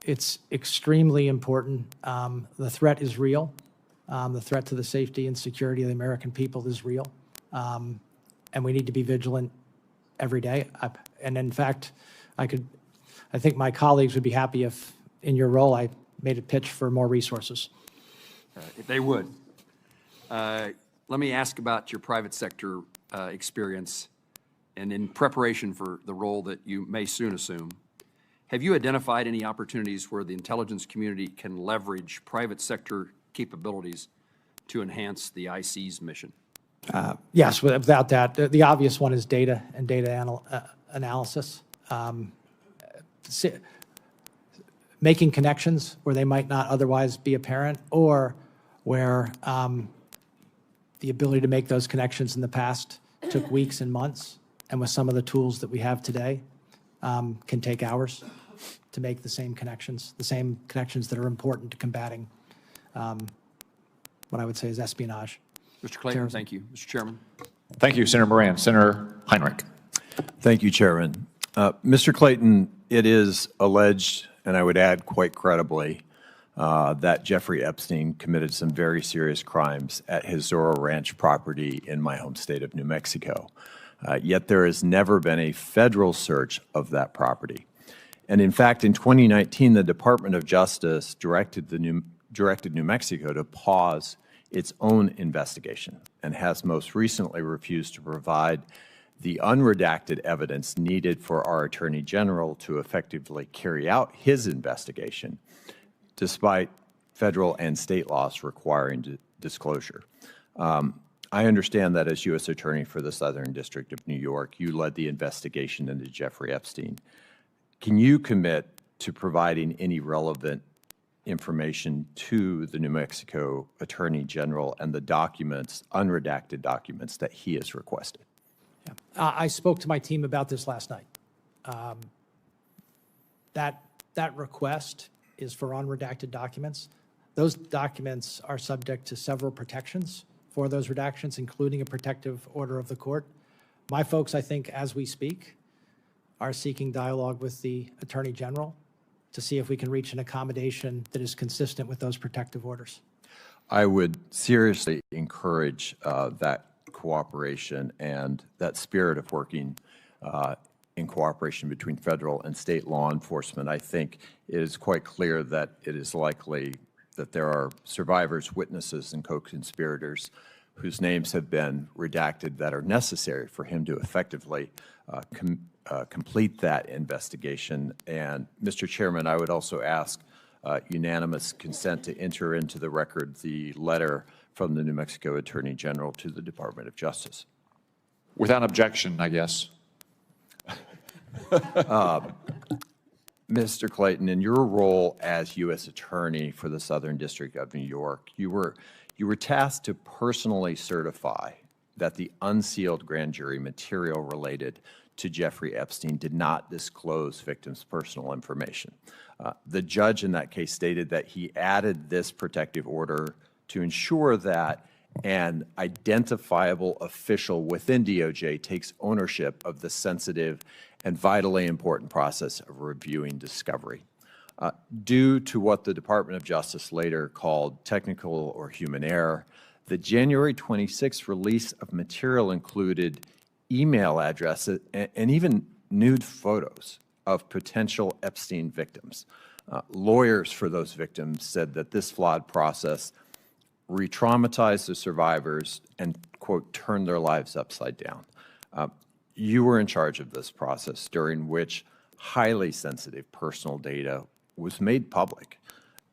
It's extremely important. The threat is real. The threat to the safety and security of the American people is real. And we need to be vigilant every day. And in fact, I think my colleagues would be happy if, in your role, I made a pitch for more resources. If they would. Let me ask about your private sector experience, and in preparation for the role that you may soon assume. Have you identified any opportunities where the intelligence community can leverage private sector capabilities to enhance the IC's mission? Yes, without that. The obvious one is data and data analysis. Making connections where they might not otherwise be apparent, or where the ability to make those connections in the past took weeks and months, and with some of the tools that we have today, can take hours to make the same connections that are important to combating what I would say is espionage. Mr. Clayton, thank you. Mr. Chairman. Thank you, Senator Moran. Senator Heinrich. Thank you, Chairman. Mr. Clayton, it is alleged, and I would add quite credibly, that Jeffrey Epstein committed some very serious crimes at his Zorro Ranch property in my home state of New Mexico. Yet there has never been a federal search of that property. And in fact, in 2019, the Department of Justice directed New Mexico to pause its own investigation, and has most recently refused to provide the unredacted evidence needed for our Attorney General to effectively carry out his investigation, despite federal and state laws requiring disclosure. I understand that as U.S. Attorney for the Southern District of New York, you led the investigation into Jeffrey Epstein. Can you commit to providing any relevant information to the New Mexico Attorney General and the documents, unredacted documents that he has requested? Yeah. I spoke to my team about this last night. That request is for unredacted documents. Those documents are subject to several protections for those redactions, including a protective order of the court. My folks, I think, as we speak, are seeking dialogue with the Attorney General to see if we can reach an accommodation that is consistent with those protective orders. I would seriously encourage that cooperation and that spirit of working in cooperation between federal and state law enforcement. I think it is quite clear that it is likely that there are survivors, witnesses, and co-conspirators whose names have been redacted that are necessary for him to effectively complete that investigation. And, Mr. Chairman, I would also ask unanimous consent to enter into the record the letter from the New Mexico Attorney General to the Department of Justice. Without objection, I guess. Mr. Clayton, in your role as U.S. Attorney for the Southern District of New York, you were tasked to personally certify that the unsealed grand jury material related to Jeffrey Epstein did not disclose victims' personal information. The judge in that case stated that he added this protective order to ensure that an identifiable official within DOJ takes ownership of the sensitive and vitally important process of reviewing discovery. Due to what the Department of Justice later called technical or human error, the January 26th release of material included email addresses and even nude photos of potential Epstein victims. Lawyers for those victims said that this flawed process re-traumatized the survivors and, quote, turned their lives upside down. You were in charge of this process during which highly sensitive personal data was made public.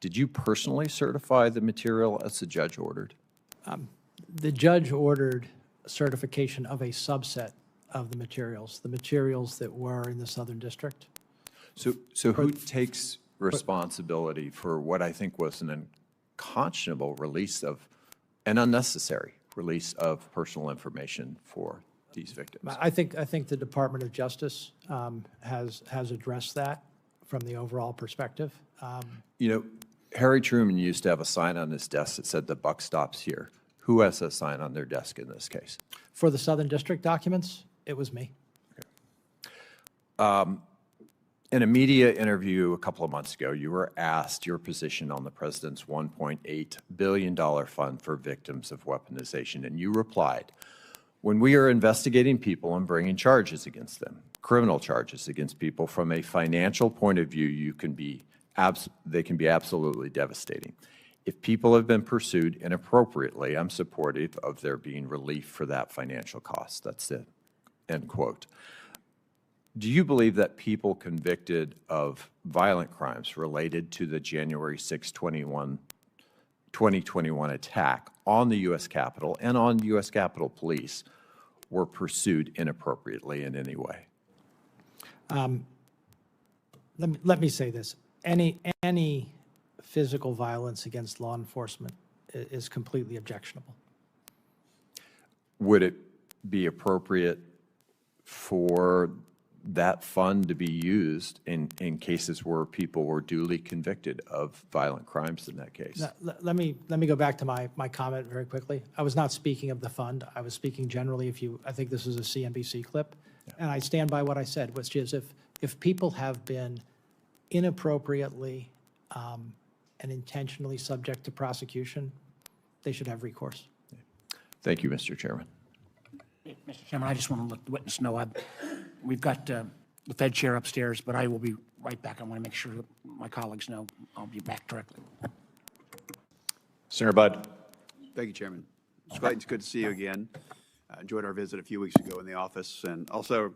Did you personally certify the material as the judge ordered? The judge ordered certification of a subset of the materials that were in the Southern District. So who takes responsibility for what I think was an unconscionable release of, an unnecessary release of personal information for these victims? I think the Department of Justice has addressed that from the overall perspective. You know, Harry Truman used to have a sign on his desk that said, "The buck stops here." Who has a sign on their desk in this case? For the Southern District documents, it was me. In a media interview a couple of months ago, you were asked your position on the president's $1.8 billion fund for victims of weaponization, and you replied, "When we are investigating people and bringing charges against them, criminal charges against people, from a financial point of view, they can be absolutely devastating. If people have been pursued inappropriately, I'm supportive of there being relief for that financial cost." That's it, end quote. Do you believe that people convicted of violent crimes related to the January 6, 2021 attack on the U.S. Capitol and on U.S. Capitol Police were pursued inappropriately in any way? Let me say this. Any physical violence against law enforcement is completely objectionable. Would it be appropriate for that fund to be used in cases where people were duly convicted of violent crimes in that case? Let me go back to my comment very quickly. I was not speaking of the fund. I was speaking generally. I think this is a CNBC clip, and I stand by what I said, which is if people have been inappropriately and intentionally subject to prosecution, they should have recourse. Thank you, Mr. Chairman. Mr. Chairman, I just want to let the witness know we've got the Fed chair upstairs, but I will be right back. I want to make sure that my colleagues know I'll be back directly. Senator Budd. Thank you, Chairman. Mr. Clayton, it's good to see you again. I enjoyed our visit a few weeks ago in the office, and also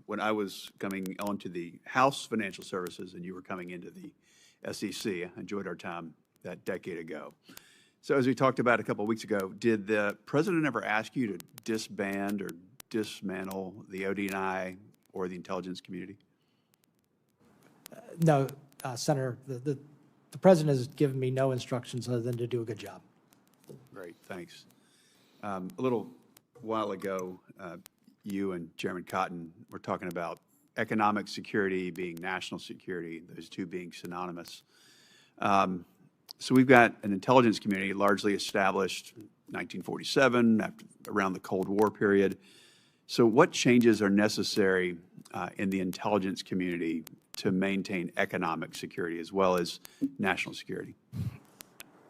when I was coming onto the House Financial Services and you were coming into the SEC, I enjoyed our time that decade ago. So as we talked about a couple of weeks ago, did the president ever ask you to disband or dismantle the ODNI or the intelligence community? No, Senator, the President has given me no instructions other than to do a good job. Great, thanks. A little while ago, you and Chairman Cotton were talking about economic security being national security, those two being synonymous. So we've got an intelligence community largely established 1947, around the Cold War period. So what changes are necessary in the intelligence community to maintain economic security as well as national security?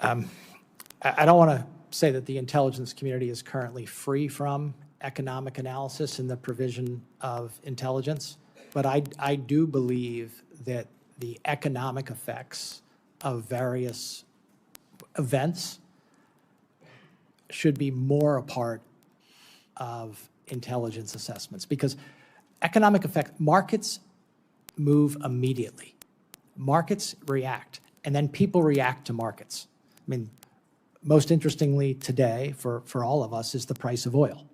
I don't want to say that the intelligence community is currently free from economic analysis in the provision of intelligence, but I do believe that the economic effects of various events should be more a part of intelligence assessments, because economic effect, markets move immediately. Markets react, and then people react to markets. I mean, most interestingly today, for all of us, is the price of oil.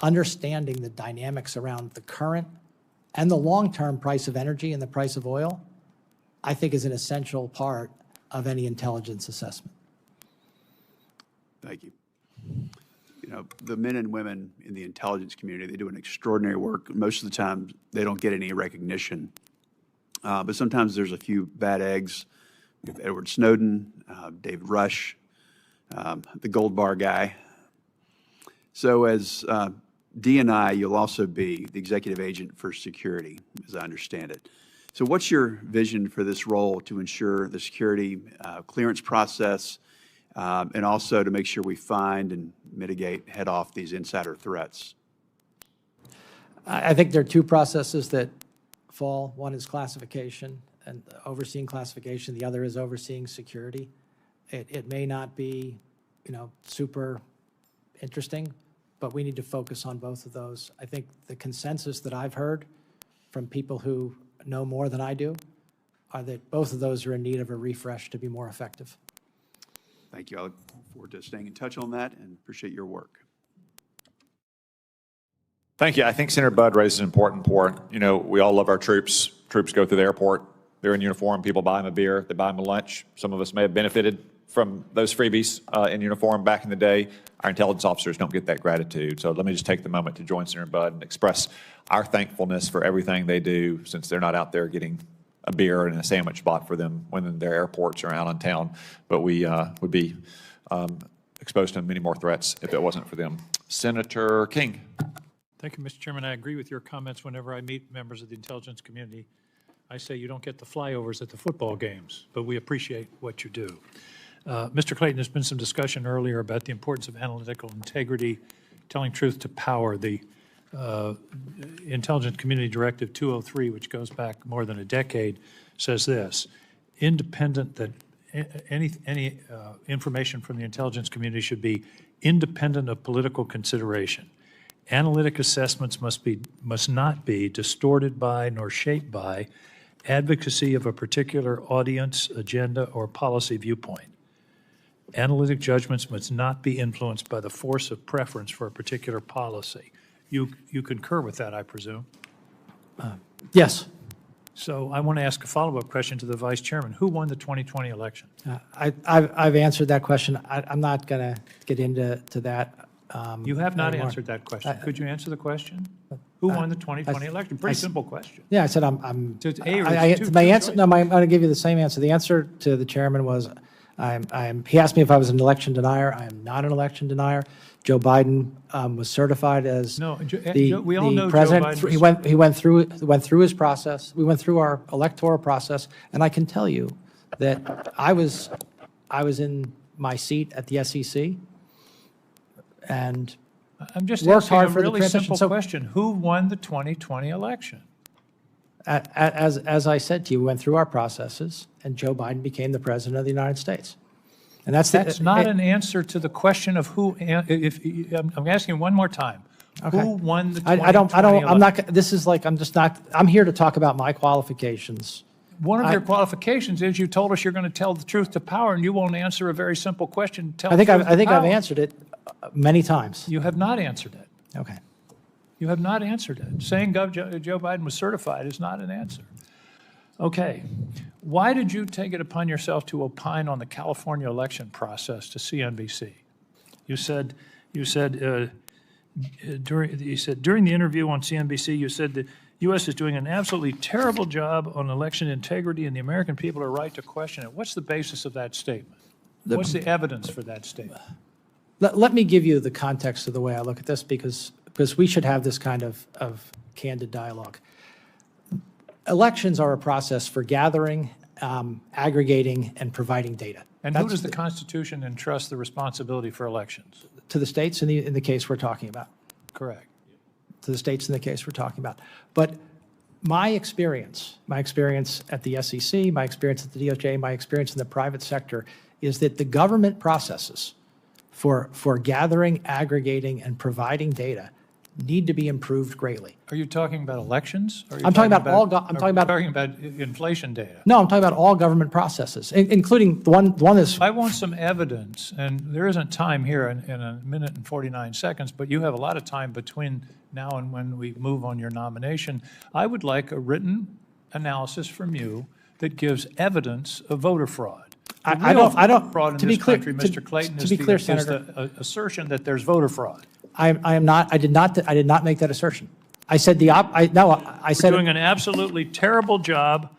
Understanding the dynamics around the current and the long-term price of energy and the price of oil, I think, is an essential part of any intelligence assessment. Thank you. You know, the men and women in the intelligence community, they do an extraordinary work. Most of the time, they don't get any recognition. But sometimes there's a few bad eggs. Edward Snowden, David Rush, the gold bar guy. So as D&I, you'll also be the executive agent for security, as I understand it. So what's your vision for this role to ensure the security clearance process and also to make sure we find and mitigate, head off these insider threats? I think there are two processes that fall. One is classification and overseeing classification. The other is overseeing security. It may not be, super interesting, but we need to focus on both of those. I think the consensus that I've heard from people who know more than I do are that both of those are in need of a refresh to be more effective. Thank you. I look forward to staying in touch on that and appreciate your work. Thank you. I think Senator Budd raises an important point. We all love our troops. Troops go through the airport. They're in uniform. People buy them a beer. They buy them a lunch. Some of us may have benefited from those freebies in uniform back in the day. Our intelligence officers don't get that gratitude. So let me just take the moment to join Senator Budd and express our thankfulness for everything they do, since they're not out there getting a beer and a sandwich bought for them when their airports are out on town. But we would be exposed to many more threats if it wasn't for them. Senator King. Thank you, Mr. Chairman. I agree with your comments. Whenever I meet members of the intelligence community, I say you don't get the flyovers at the football games, but we appreciate what you do. Mr. Clayton, there's been some discussion earlier about the importance of analytical integrity, telling truth to power. The Intelligence Community Directive 203, which goes back more than a decade, says this: independent, that any information from the intelligence community should be independent of political consideration. Analytic assessments must not be distorted by nor shaped by advocacy of a particular audience, agenda, or policy viewpoint. Analytic judgments must not be influenced by the force of preference for a particular policy. You concur with that, I presume? Yes. So I want to ask a follow-up question to the Vice Chairman. Who won the 2020 election? I've answered that question. I'm not going to get into that. You have not anymore. answered that question. Could you answer the question? Who won the 2020 election? Pretty simple question. Yeah, I said I'm So it's A or it's my two answer. choices. No, I'm going to give you the same answer. The answer to the chairman was, he asked me if I was an election denier. I am not an election denier. Joe Biden was certified as No, we all the know Joe president. Biden was- He went through his process. We went through our electoral process, and I can tell you that I was in my seat at the SEC, and I'm just worked asking hard a for the really transition. simple So- question. Who won the 2020 election? as I said to you, we went through our processes, and Joe Biden became the president of the United States. And That's not an answer to the question of who, I'm asking one more time. Okay. Who won the 2020 I'm not, election? this is like, I'm here to talk about my qualifications. One of your qualifications is you told us you're going to tell the truth to power, and you won't answer a very simple question. Tell I think the truth to I've power. answered it many times. You have not answered it. Okay. You have not answered it. Saying Joe Biden was certified is not an answer. Okay. Why did you take it upon yourself to opine on the California election process to CNBC? You said during the interview on CNBC, you said the U.S. is doing an absolutely terrible job on election integrity, and the American people are right to question it. What's the basis of that statement? What's the evidence for that statement? Let me give you the context of the way I look at this, because we should have this kind of candid dialogue. Elections are a process for gathering, aggregating, and providing data. And who does the Constitution entrust the responsibility for elections? To the states in the case we're talking about. Correct. To the states in the case we're talking about. But my experience at the SEC, my experience at the DOJ, my experience in the private sector is that the government processes for gathering, aggregating, and providing data need to be improved greatly. Are you talking about elections? I'm talking about all. I'm talking about inflation data. No, I'm talking about all government processes, including the one that's. I want some evidence, and there isn't time here in a minute and 49 seconds, but you have a lot of time between now and when we move on your nomination. I would like a written analysis from you that gives evidence of voter fraud. I don't. Fraud in this country, Mr. Clayton, is the assertion that there's voter fraud. I am not. I did not make that assertion. I said I said doing an absolutely terrible job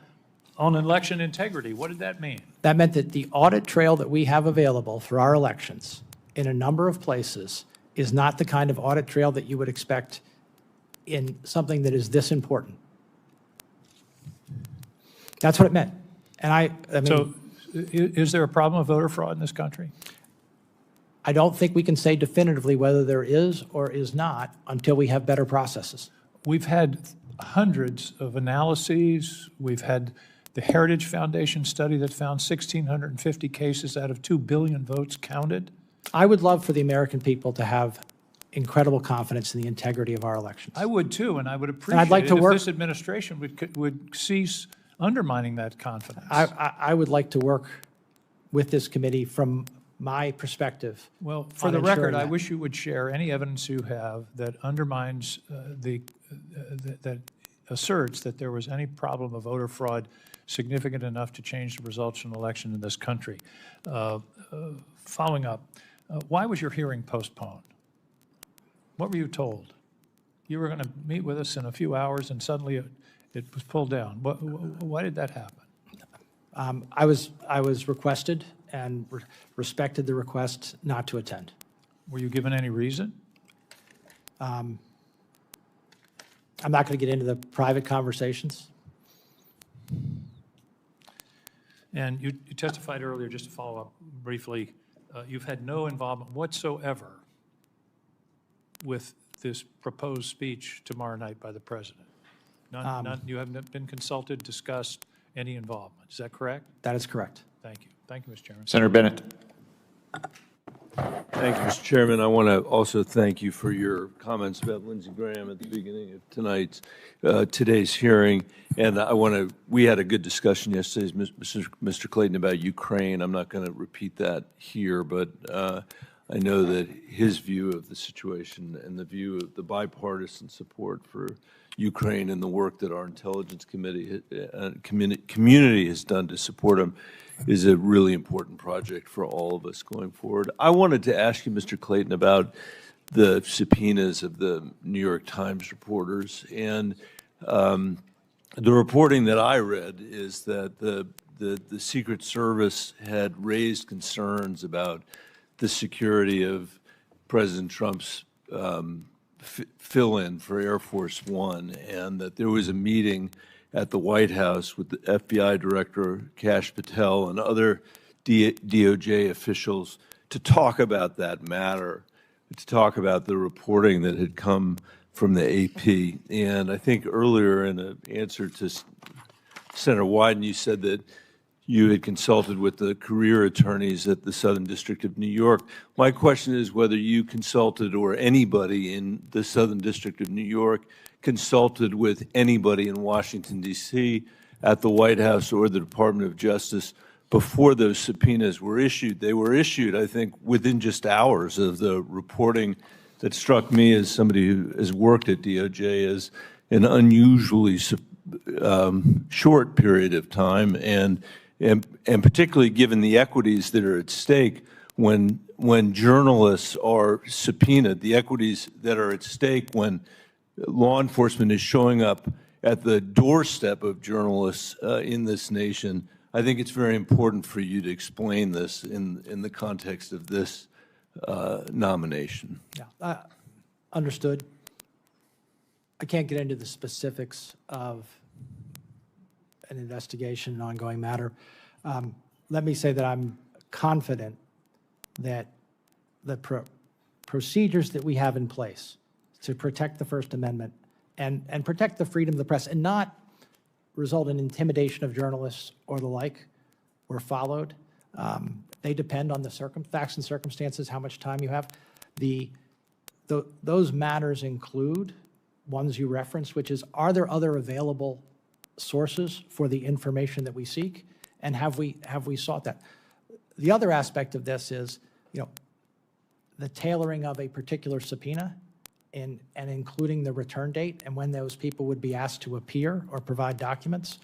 on election integrity. What did that mean? That meant that the audit trail that we have available for our elections in a number of places is not the kind of audit trail that you would expect in something that is this important. That's what it meant. And I mean, so is there a problem of voter fraud in this country? I don't think we can say definitively whether there is or is not until we have better processes. We've had hundreds of analyses. We've had the Heritage Foundation study that found 1,650 cases out of 2 billion votes counted. I would love for the American people to have incredible confidence in the integrity of our elections. I would too, and I would appreciate I'd like to work, if this administration would cease undermining that confidence. I would like to work with this committee from my perspective. Well, for the record, I wish you would share any evidence you have that undermines that asserts that there was any problem of voter fraud significant enough to change the results of an election in this country. Following up, why was your hearing postponed? What were you told? You were going to meet with us in a few hours, and suddenly it was pulled down. Why did that happen? I was requested and respected the request not to attend. Were you given any reason? I'm not going to get into the private conversations. And you testified earlier, just to follow up briefly, you've had no involvement whatsoever with this proposed speech tomorrow night by the president. None, you haven't been consulted, discussed any involvement. Is that correct? That is correct. Thank you. Thank you, Mr. Chairman. Senator Bennett. Thank you, Mr. Chairman. I want to also thank you for your comments about Lindsey Graham at the beginning of today's hearing. And we had a good discussion yesterday, Mr. Clayton, about Ukraine. I'm not going to repeat that here, but I know that his view of the situation and the view of the bipartisan support for Ukraine and the work that our intelligence community has done to support him is a really important project for all of us going forward. I wanted to ask you, Mr. Clayton, about the subpoenas of the New York Times reporters. And the reporting that I read is that the Secret Service had raised concerns about the security of President Trump's fill-in for Air Force One, and that there was a meeting at the White House with the FBI Director Kash Patel and other DOJ officials to talk about that matter, to talk about the reporting that had come from the AP. And I think earlier in an answer to Senator Wyden, you said that you had consulted with the career attorneys at the Southern District of New York. My question is whether you consulted, or anybody in the Southern District of New York consulted with anybody in Washington, D.C., at the White House or the Department of Justice before those subpoenas were issued. They were issued, I think, within just hours of the reporting that struck me as somebody who has worked at DOJ as an unusually short period of time, and particularly given the equities that are at stake when journalists are subpoenaed, the equities that are at stake when law enforcement is showing up at the doorstep of journalists in this nation. I think it's very important for you to explain this in the context of this nomination. Yeah, understood. I can't get into the specifics of an investigation, an ongoing matter. Let me say that I'm confident that the procedures that we have in place to protect the First Amendment and protect the freedom of the press and not result in intimidation of journalists or the like were followed. They depend on the facts and circumstances, how much time you have. Those matters include ones you referenced, which is, are there other available sources for the information that we seek, and have we sought that? The other aspect of this is, the tailoring of a particular subpoena and including the return date and when those people would be asked to appear or provide documents.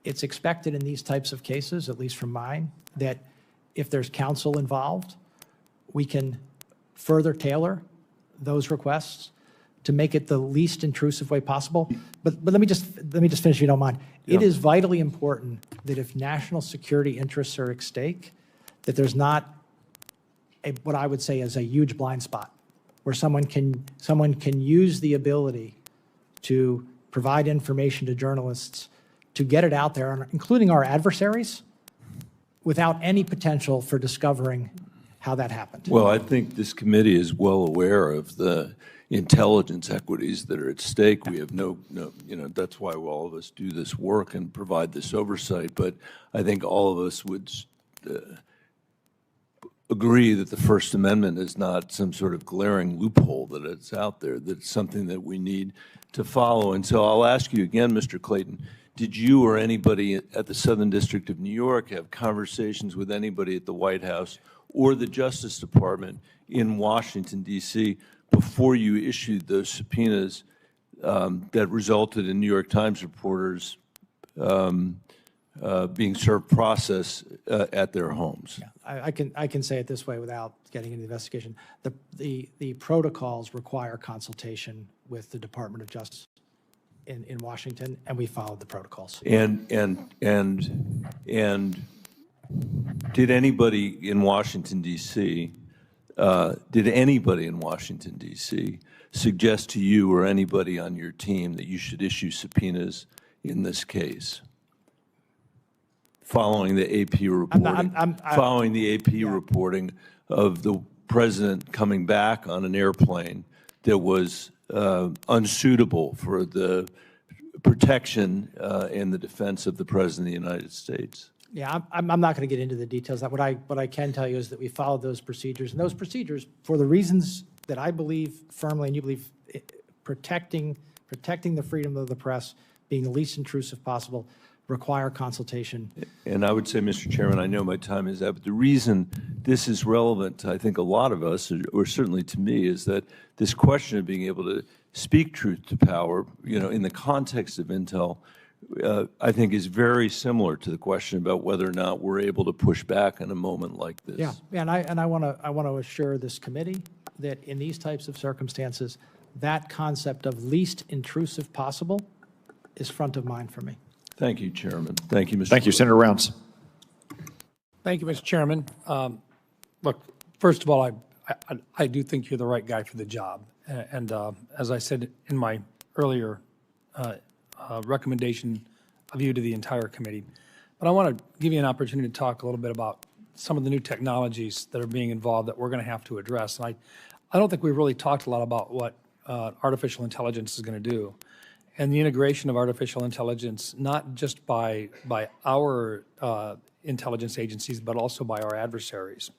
It's expected in these types of cases, at least from mine, that if there's counsel involved, we can further tailor those requests to make it the least intrusive way possible. But let me just finish, if you don't mind. Yeah. It is vitally important that if national security interests are at stake, that there's not what I would say is a huge blind spot where someone can use the ability to provide information to journalists to get it out there, including our adversaries, without any potential for discovering how that happened. Well, I think this committee is well aware of the intelligence equities that are at stake. We have no, that's why all of us do this work and provide this oversight. But I think all of us would agree that the First Amendment is not some sort of glaring loophole that it's out there, that it's something that we need to follow. And so I'll ask you again, Mr. Clayton, did you or anybody at the Southern District of New York have conversations with anybody at the White House or the Justice Department in Washington, D.C., before you issued those subpoenas that resulted in New York Times reporters being served process at their homes? Yeah, I can say it this way without getting into the investigation. The protocols require consultation with the Department of Justice in Washington, and we followed the protocols. And did anybody in Washington, D.C. suggest to you or anybody on your team that you should issue subpoenas in this case? Following the AP reporting, following the AP reporting of the president coming back on an airplane that was unsuitable for the protection and the defense of the President of the United States. Yeah, I'm not going to get into the details. What I can tell you is that we followed those procedures, and those procedures, for the reasons that I believe firmly and you believe, protecting the freedom of the press, being the least intrusive possible, require consultation. And I would say, Mr. Chairman, I know my time is up, but the reason this is relevant to, I think, a lot of us, or certainly to me, is that this question of being able to speak truth to power, in the context of intel, I think is very similar to the question about whether or not we're able to push back in a moment like this. Yeah, and I want to assure this committee that in these types of circumstances, that concept of least intrusive possible is front of mind for me. Thank you, Chairman. Thank you, Mr. Thank you, Senator Rounds. Thank you, Mr. Chairman. Look, first of all, I do think you're the right guy for the job. And as I said in my earlier recommendation of you to the entire committee, but I want to give you an opportunity to talk a little bit about some of the new technologies that are being involved that we're going to have to address. And I don't think we've really talked a lot about what artificial intelligence is going to do, and the integration of artificial intelligence, not just by our intelligence agencies, but also by our adversaries.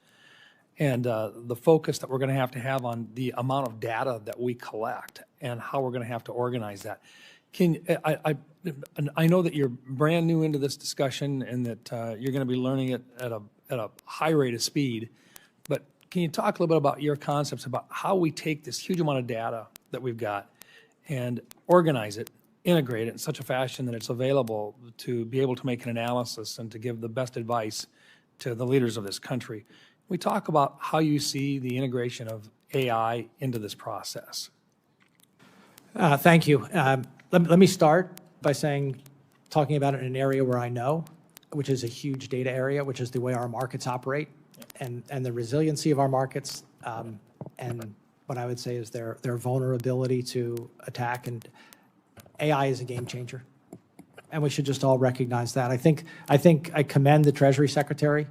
And the focus that we're going to have on the amount of data that we collect and how we're going to have to organize that. I know that you're brand new into this discussion and that you're going to be learning it at a high rate of speed, but can you talk a little bit about your concepts about how we take this huge amount of data that we've got and organize it integrate it in such a fashion that it's available to be able to make an analysis and to give the best advice to the leaders of this country. We talk about how you see the integration of AI into this process. Thank you. Let me start by talking about it in an area where I know, which is a huge data area, which is the way our markets operate and the resiliency of our markets, and what I would say is their vulnerability to attack. And AI is a game changer, and we should just all recognize that. I think I commend the Treasury Secretary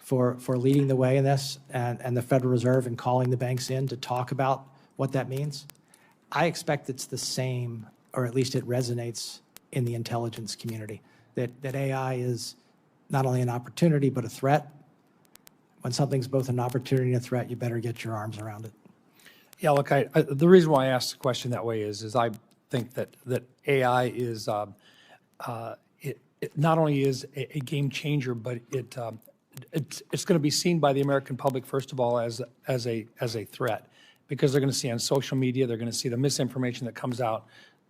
for leading the way in this, and the Federal Reserve in calling the banks in to talk about what that means. I expect it's the same, or at least it resonates in the intelligence community, that AI is not only an opportunity but a threat. When something's both an opportunity and a threat, you better get your arms around it. Yeah, look, the reason why I asked the question that way is I think that AI is it not only is a game changer, but it's going to be seen by the American public first of all as a threat, because they're going to see on social media, they're going to see the misinformation that comes out,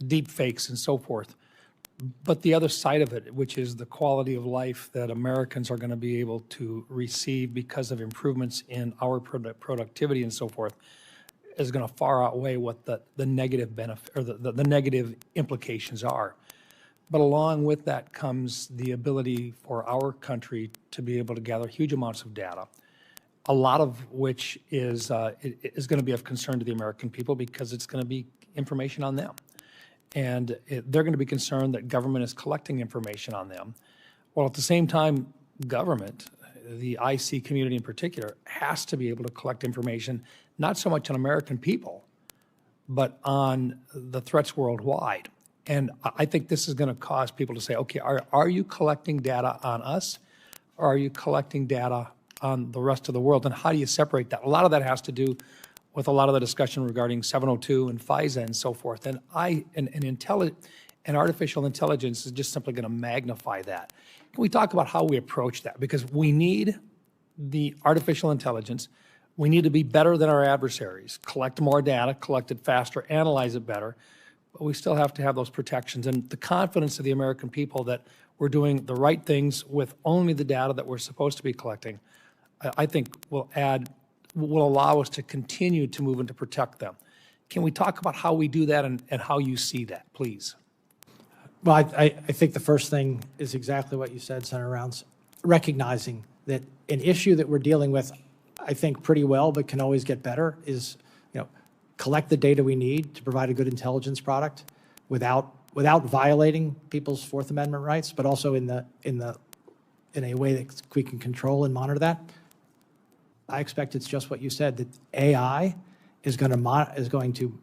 deep fakes and so forth. But the other side of it, which is the quality of life that Americans are going to be able to receive because of improvements in our productivity and so forth, is going to far outweigh what the negative benefit or the negative implications are. But along with that comes the ability for our country to be able to gather huge amounts of data, a lot of which is going to be of concern to the American people because it's going to be information on them. And they're going to be concerned that government is collecting information on them. Well, at the same time, government, the IC community in particular, has to be able to collect information, not so much on American people, but on the threats worldwide. And I think this is going to cause people to say, okay, are you collecting data on us, or are you collecting data on the rest of the world? And how do you separate that? A lot of that has to do with a lot of the discussion regarding 702 and FISA and so forth. And artificial intelligence is just simply going to magnify that. Can we talk about how we approach that? Because we need the artificial intelligence. We need to be better than our adversaries, collect more data, collect it faster, analyze it better. But we still have to have those protections and the confidence of the American people that we're doing the right things with only the data that we're supposed to be collecting, I think will allow us to continue to move and to protect them. Can we talk about how we do that and how you see that, please? Well, I think the first thing is exactly what you said, Senator Rounds, recognizing that an issue that we're dealing with, I think pretty well, but can always get better, is collect the data we need to provide a good intelligence product without violating people's Fourth Amendment rights, but also in a way that we can control and monitor that. I expect it's just what you said, that AI is going to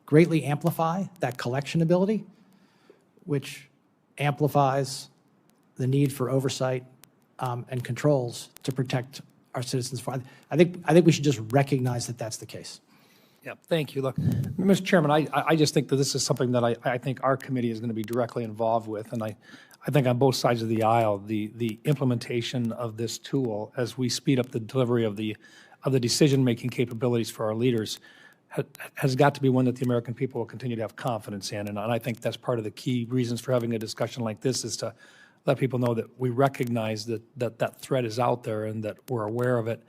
greatly amplify that collection ability, which amplifies the need for oversight and controls to protect our citizens. I think we should just recognize that that's the case. Yeah, thank you. Look, Mr. Chairman, I just think that this is something that I think our committee is going to be directly involved with, and I think on both sides of the aisle, the implementation of this tool as we speed up the delivery of the decision-making capabilities for our leaders has got to be one that the American people will continue to have confidence in, and I think that's part of the key reasons for having a discussion like this, is to let people know that we recognize that threat is out there and that we're aware of it,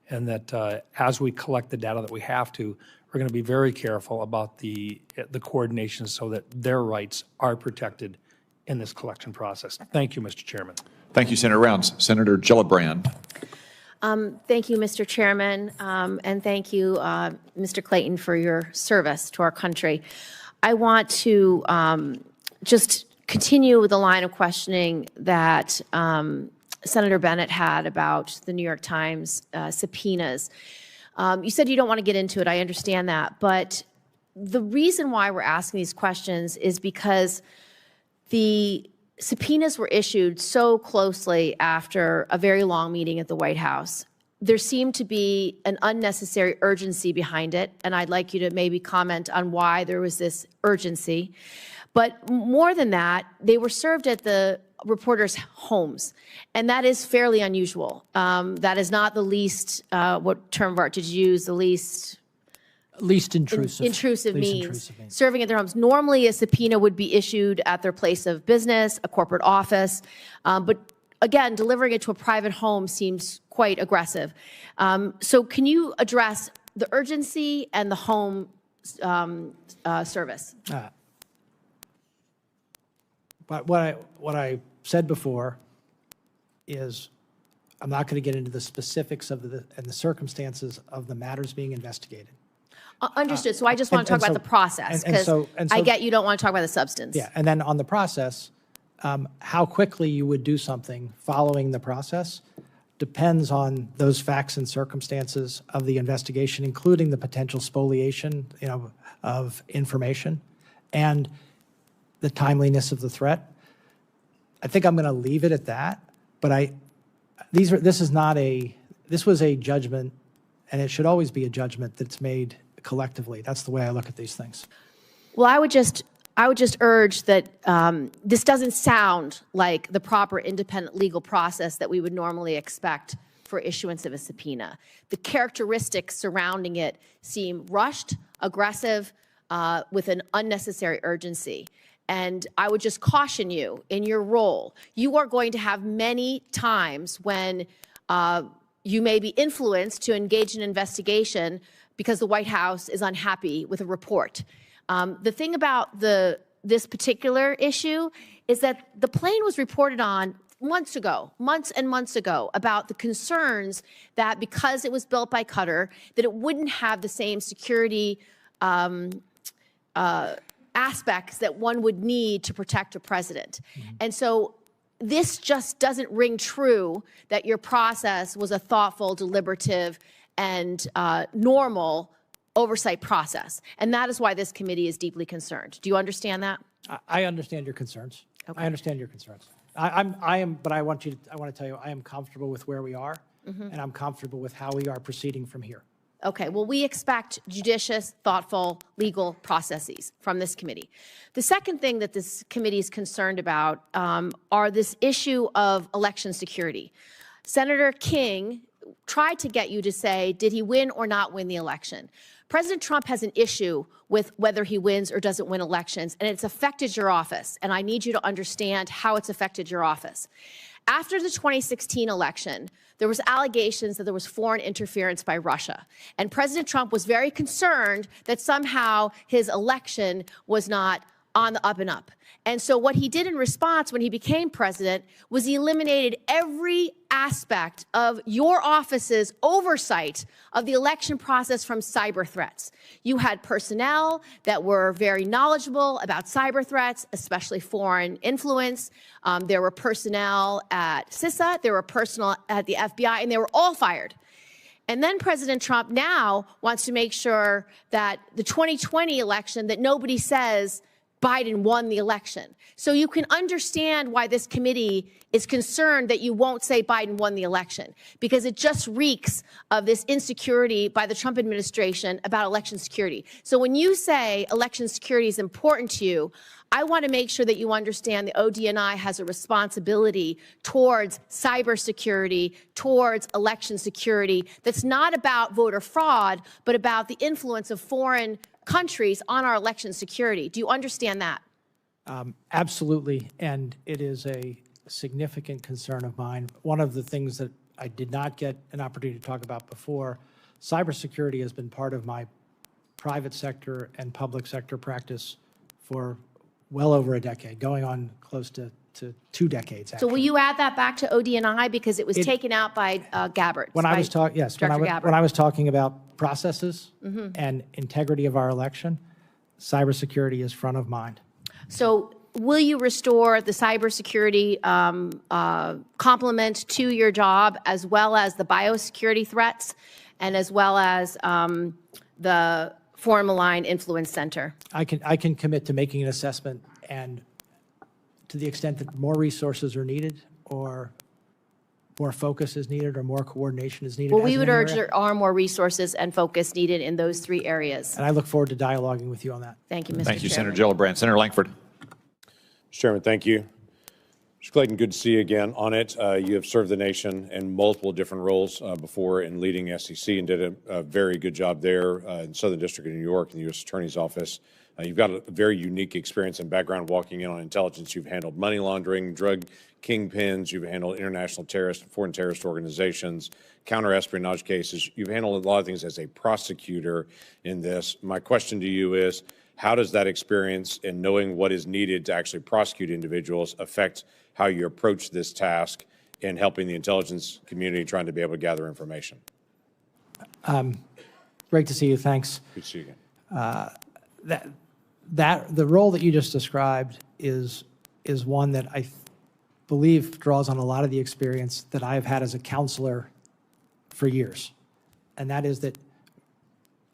and that as we collect the data that we have to, we're going to be very careful about the coordination so that their rights are protected in this collection process. Thank you, Mr. Chairman. Thank you, Senator Rounds. Senator Gillibrand. Thank you, Mr. Chairman, and thank you, Mr. Clayton, for your service to our country. I want to just continue with the line of questioning that Senator Bennett had about the New York Times subpoenas. You said you don't want to get into it. I understand that. But the reason why we're asking these questions is because the subpoenas were issued so closely after a very long meeting at the White House. There seemed to be an unnecessary urgency behind it, and I'd like you to maybe comment on why there was this urgency. But more than that, they were served at the reporters' homes, and that is fairly unusual. That is not the least, what term of art did you use, the least Least intrusive. Intrusive Least means, intrusive means. serving at their homes. Normally, a subpoena would be issued at their place of business, a corporate office, but again, delivering it to a private home seems quite aggressive. So can you address the urgency and the home service? But what I said before is I'm not going to get into the specifics of and the circumstances of the matters being investigated. Understood. So I just want to talk about the process, because I get you don't want to talk about the substance. Yeah, and then on the process, how quickly you would do something following the process depends on those facts and circumstances of the investigation, including the potential spoliation, of information and the timeliness of the threat. I think I'm going to leave it at that, but this was a judgment, and it should always be a judgment that's made collectively. That's the way I look at these things. Well, I would just urge that this doesn't sound like the proper independent legal process that we would normally expect for issuance of a subpoena. The characteristics surrounding it seem rushed, aggressive, with an unnecessary urgency. And I would just caution you in your role. You are going to have many times when you may be influenced to engage in an investigation because the White House is unhappy with a report. The thing about this particular issue is that the plane was reported on months and months ago, about the concerns that because it was built by Qatar, that it wouldn't have the same security aspects that one would need to protect a president. And so this just doesn't ring true that your process was a thoughtful, deliberative, and normal oversight process. And that is why this committee is deeply concerned. Do you understand that? I understand your concerns. Okay. I understand your concerns. But I want to tell you, I am comfortable with where we are, and I'm comfortable with how we are proceeding from here. Okay, well, we expect judicious, thoughtful, legal processes from this committee. The second thing that this committee is concerned about are this issue of election security. Senator King tried to get you to say, did he win or not win the election? President Trump has an issue with whether he wins or doesn't win elections, and it's affected your office, and I need you to understand how it's affected your office. After the 2016 election, there was allegations that there was foreign interference by Russia. And President Trump was very concerned that somehow his election was not on the up and up. And so what he did in response when he became president was he eliminated every aspect of your office's oversight of the election process from cyber threats. You had personnel that were very knowledgeable about cyber threats, especially foreign influence. There were personnel at CISA, there were personnel at the FBI, and they were all fired. And then President Trump now wants to make sure that the 2020 election, that nobody says Biden won the election. So you can understand why this committee is concerned that you won't say Biden won the election, because it just reeks of this insecurity by the Trump administration about election security. So when you say election security is important to you, I want to make sure that you understand the ODNI has a responsibility towards cybersecurity, towards election security, that's not about voter fraud, but about the influence of foreign countries on our election security. Do you understand that? Absolutely, and it is a significant concern of mine. One of the things that I did not get an opportunity to talk about before, cybersecurity has been part of my private sector and public sector practice for well over a decade, going on close to 2 decades. So will you add that back to ODNI, because it was taken out by Gabbard? When I was talking, yes, when I was talking about processes and integrity of our election, cybersecurity is front of mind. So will you restore the cybersecurity complement to your job, as well as the biosecurity threats, and as well as the Foreign Malign Influence Center? I can commit to making an assessment, and to the extent that more resources are needed, or more focus is needed, or more coordination is needed. Well, we would urge there are more resources and focus needed in those 3 areas. And I look forward to dialoguing with you on that. Thank you, Mr. Thank you, Chairman. Senator Gillibrand. Senator Langford. Mr. Chairman, thank you. Mr. Clayton, good to see you again on it. You have served the nation in multiple different roles before in leading SEC and did a very good job there in Southern District of New York in the U.S. Attorney's Office. You've got a very unique experience and background walking in on intelligence. You've handled money laundering, drug kingpins. You've handled international terrorist and foreign terrorist organizations, counter-espionage cases. You've handled a lot of things as a prosecutor in this. My question to you is, how does that experience and knowing what is needed to actually prosecute individuals affect how you approach this task in helping the intelligence community trying to be able to gather information? Great to see you. Thanks. Good to see you again. The role that you just described is one that I believe draws on a lot of the experience that I have had as a counselor for years. And that is that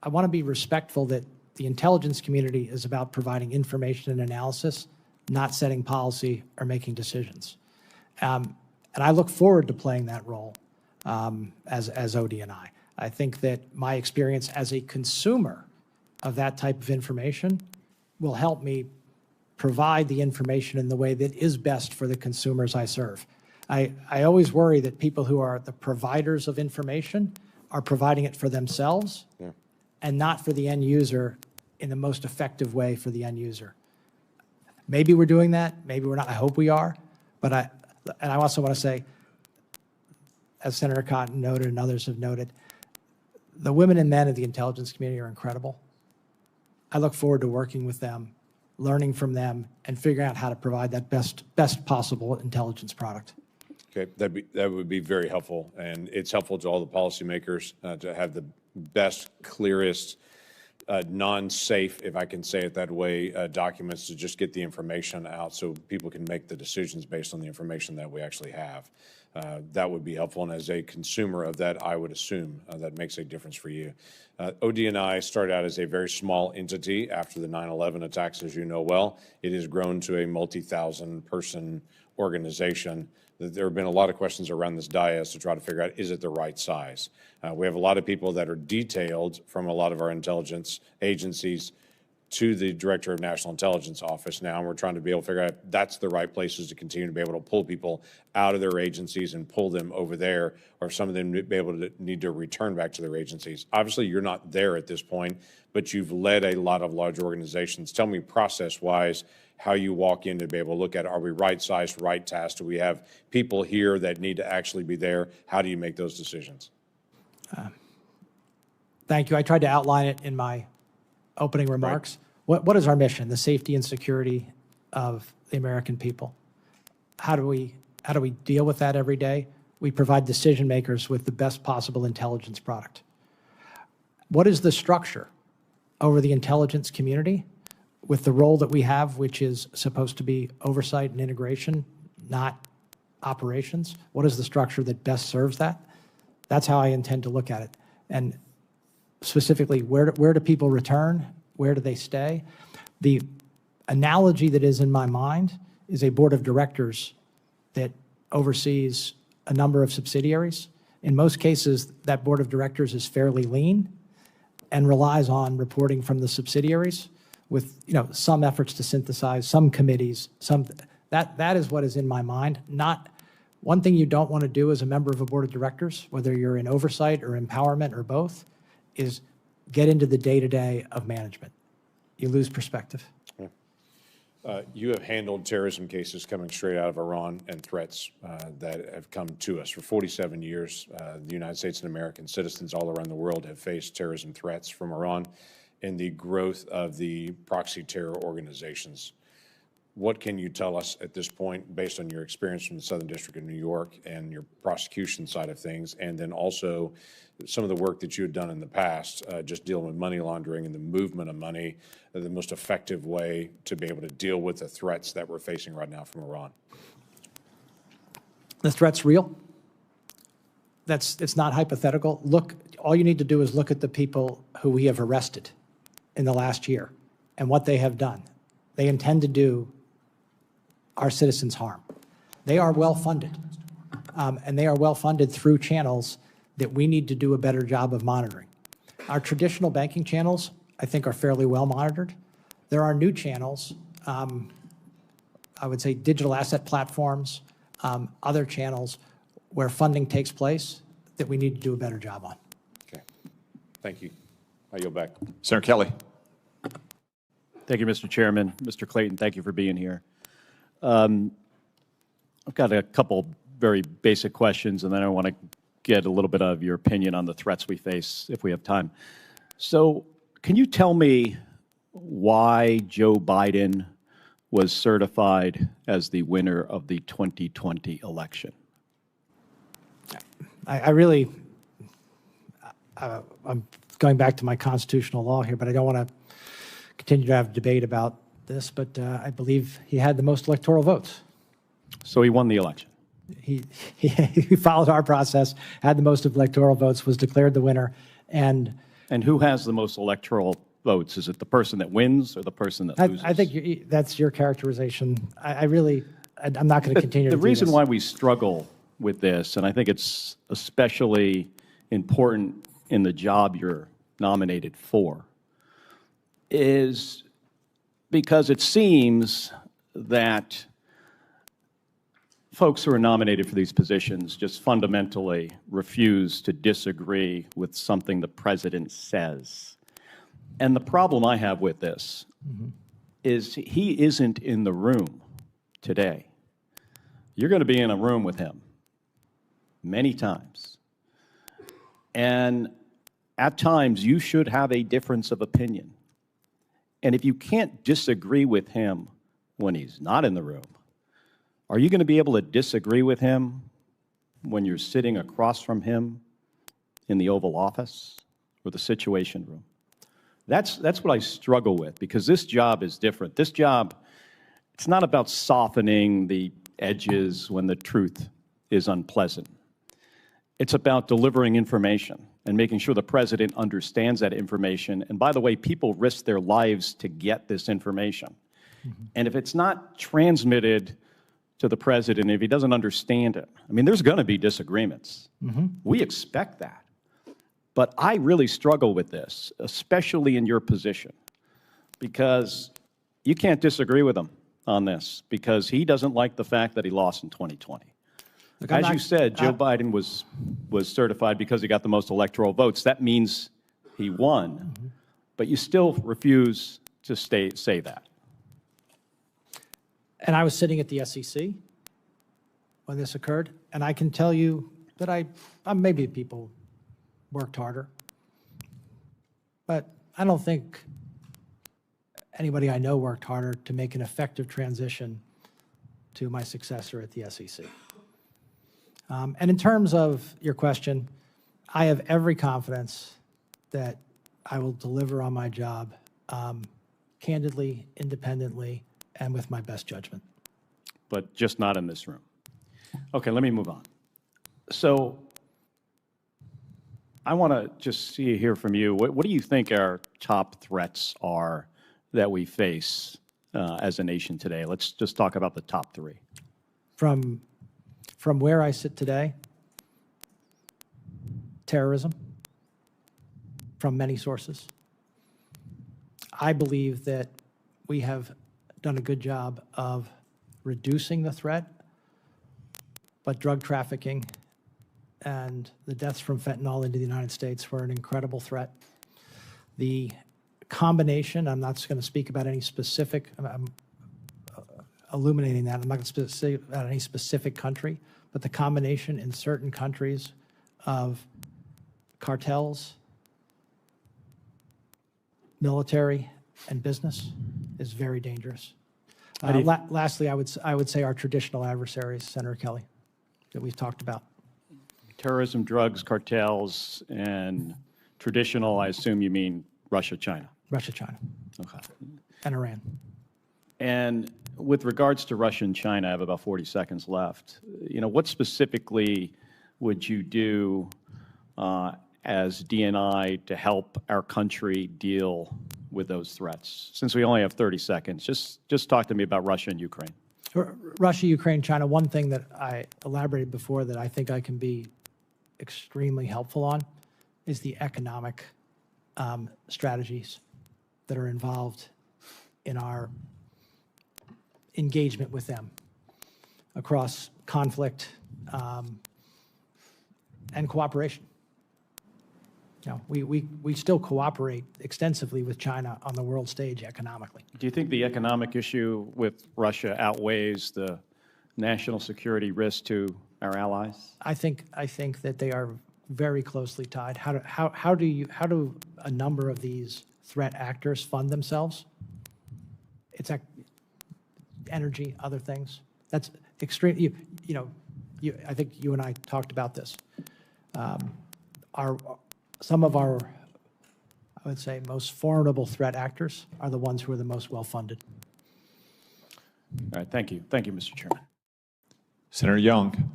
I want to be respectful that the intelligence community is about providing information and analysis, not setting policy or making decisions. And I look forward to playing that role as ODNI. I think that my experience as a consumer of that type of information will help me provide the information in the way that is best for the consumers I serve. I always worry that people who are the providers of information are providing it for themselves and not for the end user in the most effective way for the end user. Maybe we're doing that, maybe we're not. I hope we are. But I also want to say, as Senator Cotton noted and others have noted, the women and men of the intelligence community are incredible. I look forward to working with them, learning from them, and figuring out how to provide that best possible intelligence product. Okay, that would be very helpful, and it's helpful to all the policymakers to have the best, clearest, non-safe, if I can say it that way, documents to just get the information out so people can make the decisions based on the information that we actually have. That would be helpful, and as a consumer of that, I would assume that makes a difference for you. ODNI started out as a very small entity after the 9/11 attacks, as you know well. It has grown to a multi-thousand-person organization. There have been a lot of questions around this dais to try to figure out, is it the right size? We have a lot of people that are detailed from a lot of our intelligence agencies to the Director of National Intelligence Office now, and we're trying to be able to figure out if that's the right places to continue to be able to pull people out of their agencies and pull them over there, or some of them be able to need to return back to their agencies. Obviously, you're not there at this point, but you've led a lot of large organizations. Tell me process-wise how you walk in to be able to look at, are we right-sized, right tasked? Do we have people here that need to actually be there? How do you make those decisions? Thank you. I tried to outline it in my opening remarks. Right. What is our mission? The safety and security of the American people. How do we deal with that every day? We provide decision makers with the best possible intelligence product. What is the structure over the intelligence community with the role that we have, which is supposed to be oversight and integration, not operations? What is the structure that best serves that? That's how I intend to look at it. And specifically, where do people return? Where do they stay? The analogy that is in my mind is a board of directors that oversees a number of subsidiaries. In most cases, that board of directors is fairly lean and relies on reporting from the subsidiaries with some efforts to synthesize, some committees, that is what is in my mind. Not one thing you don't want to do as a member of a board of directors, whether you're in oversight or empowerment or both, is get into the day-to-day of management. You lose perspective. Yeah. You have handled terrorism cases coming straight out of Iran and threats that have come to us. For 47 years, the United States and American citizens all around the world have faced terrorism threats from Iran and the growth of the proxy terror organizations. What can you tell us at this point, based on your experience from the Southern District of New York and your prosecution side of things, and then also some of the work that you had done in the past, just dealing with money laundering and the movement of money, the most effective way to be able to deal with the threats that we're facing right now from Iran? The threat's real. It's not hypothetical. Look, all you need to do is look at the people who we have arrested in the last year and what they have done. They intend to do our citizens harm. They are well-funded, and they are well-funded through channels that we need to do a better job of monitoring. Our traditional banking channels, I think, are fairly well monitored. There are new channels I would say, digital asset platforms, other channels where funding takes place that we need to do a better job on. Okay. Thank you. I yield back. Senator Kelly. Thank you, Mr. Chairman. Mr. Clayton, thank you for being here. I've got a couple very basic questions, and then I want to get a little bit of your opinion on the threats we face if we have time. So can you tell me why Joe Biden was certified as the winner of the 2020 election? I'm going back to my constitutional law here, but I don't want to continue to have a debate about this, but I believe he had the most electoral votes. So he won the election? He followed our process, had the most electoral votes, was declared the winner, and who has the most electoral votes? Is it the person that wins or the person that loses? I think that's your characterization. I'm not going to continue to do this. The reason why we struggle with this, and I think it's especially important in the job you're nominated for, is because it seems that folks who are nominated for these positions just fundamentally refuse to disagree with something the president says. And the problem I have with this is he isn't in the room today. You're going to be in a room with him many times. And at times, you should have a difference of opinion. And if you can't disagree with him when he's not in the room, are you going to be able to disagree with him when you're sitting across from him in the Oval Office or the Situation Room? That's what I struggle with, because this job is different. This job, it's not about softening the edges when the truth is unpleasant. It's about delivering information and making sure the president understands that information. And by the way, people risk their lives to get this information. And if it's not transmitted to the president, if he doesn't understand it, I mean, there's going to be disagreements. We expect that. But I really struggle with this, especially in your position, because you can't disagree with him on this, because he doesn't like the fact that he lost in 2020. Look, as you said, Joe Biden was certified because he got the most electoral votes. That means he won, but you still refuse to say that. And I was sitting at the SEC when this occurred, and I can tell you that maybe people worked harder, but I don't think anybody I know worked harder to make an effective transition to my successor at the SEC. And in terms of your question, I have every confidence that I will deliver on my job candidly, independently, and with my best judgment. But just not in this room. Okay, let me move on. So I want to just hear from you. What do you think our top threats are that we face as a nation today? Let's just talk about the top three. From where I sit today, terrorism, from many sources. I believe that we have done a good job of reducing the threat, but drug trafficking and the deaths from fentanyl into the United States were an incredible threat. The combination, I'm not going to speak about any specific, I'm illuminating that, I'm not going to speak about any specific country, but the combination in certain countries of cartels, military, and business is very dangerous. Lastly, I would say our traditional adversaries, Senator Kelly, that we've talked about. Terrorism, drugs, cartels, and traditional, I assume you mean Russia, China. Russia, China. Okay. And Iran. And with regards to Russia and China, I have about 40 seconds left. You know, what specifically would you do as DNI to help our country deal with those threats? Since we only have 30 seconds, just talk to me about Russia and Ukraine. Russia, Ukraine, China, one thing that I elaborated before that I think I can be extremely helpful on is the economic strategies that are involved in our engagement with them across conflict and cooperation. You know, we still cooperate extensively with China on the world stage economically. Do you think the economic issue with Russia outweighs the national security risk to our allies? I think that they are very closely tied. How do a number of these threat actors fund themselves? It's energy, other things. That's extreme. I think you and I talked about this. Some of our, I would say, most formidable threat actors are the ones who are the most well-funded. All right, thank you. Thank you, Mr. Chairman. Senator Young.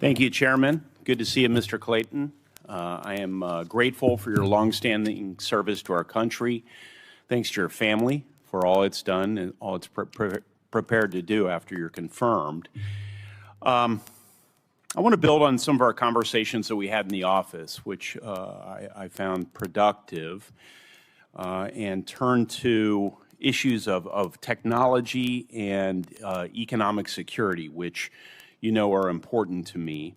Thank you, Chairman. Good to see you, Mr. Clayton. I am grateful for your longstanding service to our country. Thanks to your family for all it's done and all it's prepared to do after you're confirmed. I want to build on some of our conversations that we had in the office, which I found productive, and turn to issues of technology and economic security, which you know are important to me.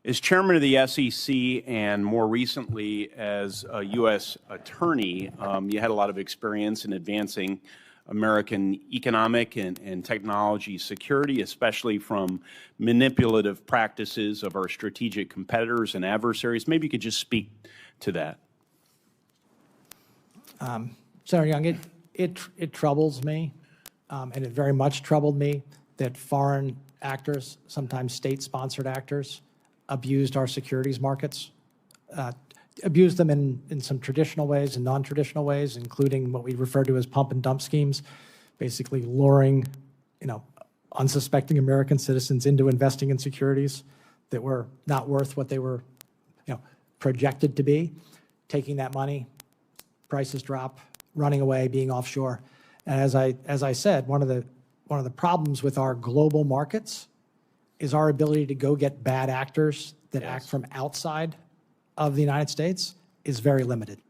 As chairman of the SEC and more recently as a U.S. attorney, you had a lot of experience in advancing American economic and technology security, especially from manipulative practices of our strategic competitors and adversaries. Maybe you could just speak to that. Senator Young, it troubles me, and it very much troubled me that foreign actors, sometimes state-sponsored actors, abused our securities markets, abused them in some traditional ways and non-traditional ways, including what we refer to as pump and dump schemes, basically luring, unsuspecting American citizens into investing in securities that were not worth what they were, projected to be, taking that money, prices drop, running away, being offshore. And as I said, one of the problems with our global markets is our ability to go get bad actors that act from outside of the United States is very limited.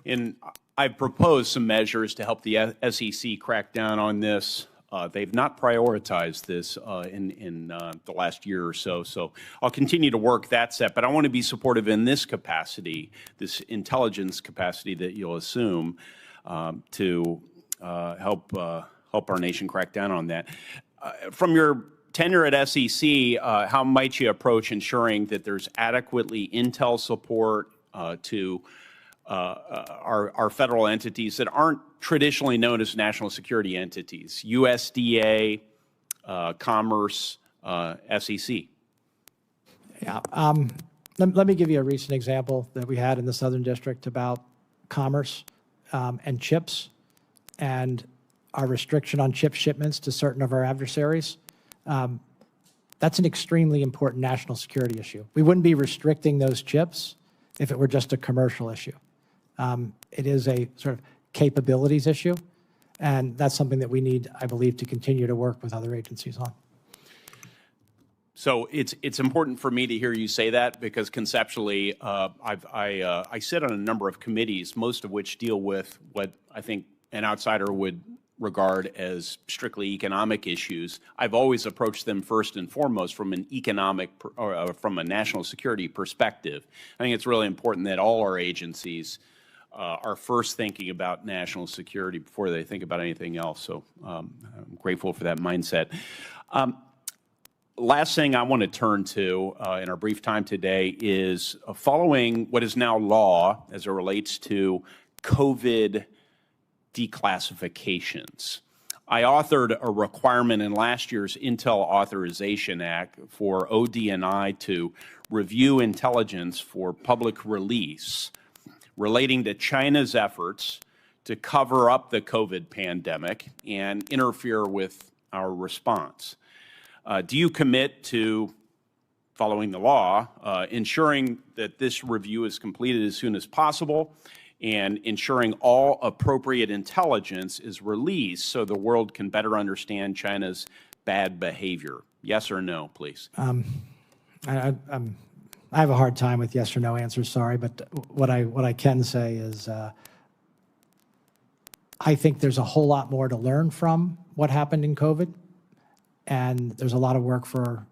And I've proposed some measures to help the SEC crack down on this. They've not prioritized this in the last year or so, so I'll continue to work that set. But I want to be supportive in this capacity, this intelligence capacity that you'll assume to help our nation crack down on that. From your tenure at SEC, how might you approach ensuring that there's adequately intel support to our federal entities that aren't traditionally known as national security entities, USDA, Commerce, SEC? Yeah. Let me give you a recent example that we had in the Southern District about Commerce and chips and our restriction on chip shipments to certain of our adversaries. That's an extremely important national security issue. We wouldn't be restricting those chips if it were just a commercial issue. It is a sort of capabilities issue, and that's something that we need, I believe, to continue to work with other agencies on. So it's important for me to hear you say that because conceptually, I sit on a number of committees, most of which deal with what I think an outsider would regard as strictly economic issues. I've always approached them first and foremost from an economic or from a national security perspective. I think it's really important that all our agencies are first thinking about national security before they think about anything else. So I'm grateful for that mindset. Last thing I want to turn to in our brief time today is following what is now law as it relates to COVID declassifications. I authored a requirement in last year's Intel Authorization Act for OD&I to review intelligence for public release relating to China's efforts to cover up the COVID pandemic and interfere with our response. Do you commit to following the law, ensuring that this review is completed as soon as possible, and ensuring all appropriate intelligence is released so the world can better understand China's bad behavior? Yes or no, please? I have a hard time with yes or no answers, sorry, but what I can say is I think there's a whole lot more to learn from what happened in COVID, and there's a lot of work for,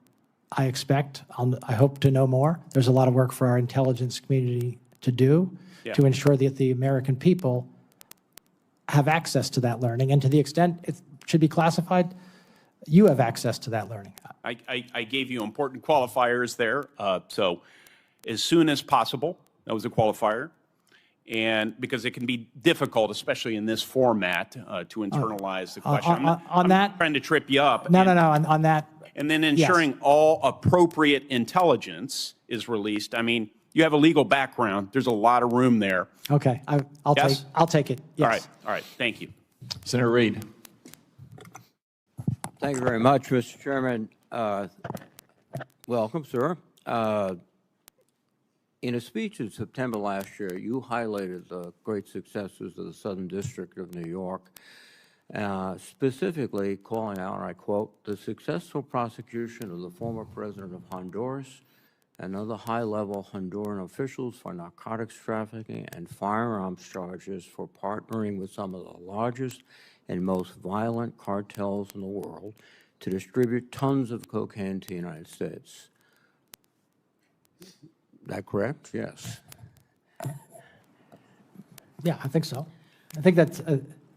I expect, I hope to know more. There's a lot of work for our intelligence community to do to ensure that the American people have access to that learning, and to the extent it should be classified, you have access to that learning. I gave you important qualifiers there. So as soon as possible, that was a qualifier. And because it can be difficult, especially in this format, to internalize the question. I'm not trying to trip you up. No, on that. And then ensuring all appropriate intelligence is released. I mean, you have a legal background. There's a lot of room there. Okay, I'll take it. Yes. All right. Thank you. Senator Reid. Thank you very much, Mr. Chairman. Welcome, sir. In a speech in September last year, you highlighted the great successes of the Southern District of New York, specifically calling out, and I quote, the successful prosecution of the former president of Honduras and other high-level Honduran officials for narcotics trafficking and firearms charges for partnering with some of the largest and most violent cartels in the world to distribute tons of cocaine to the United States. Is that correct? Yes. Yeah, I think so. I think that's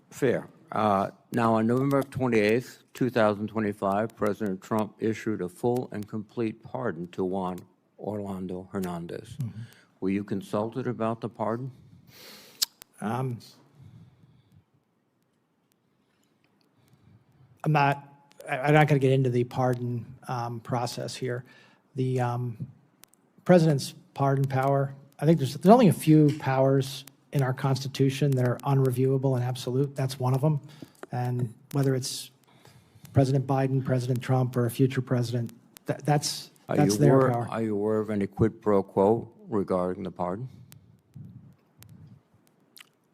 fair. Now, on November 28th, 2025, President Trump issued a full and complete pardon to Juan Orlando Hernandez. Mm-hmm. Were you consulted about the pardon? I'm not going to get into the pardon process here. The president's pardon power, I think there's only a few powers in our Constitution that are unreviewable and absolute. That's one of them. And whether it's President Biden, President Trump, or a future president, that's their power. Are you aware of any quid pro quo regarding the pardon?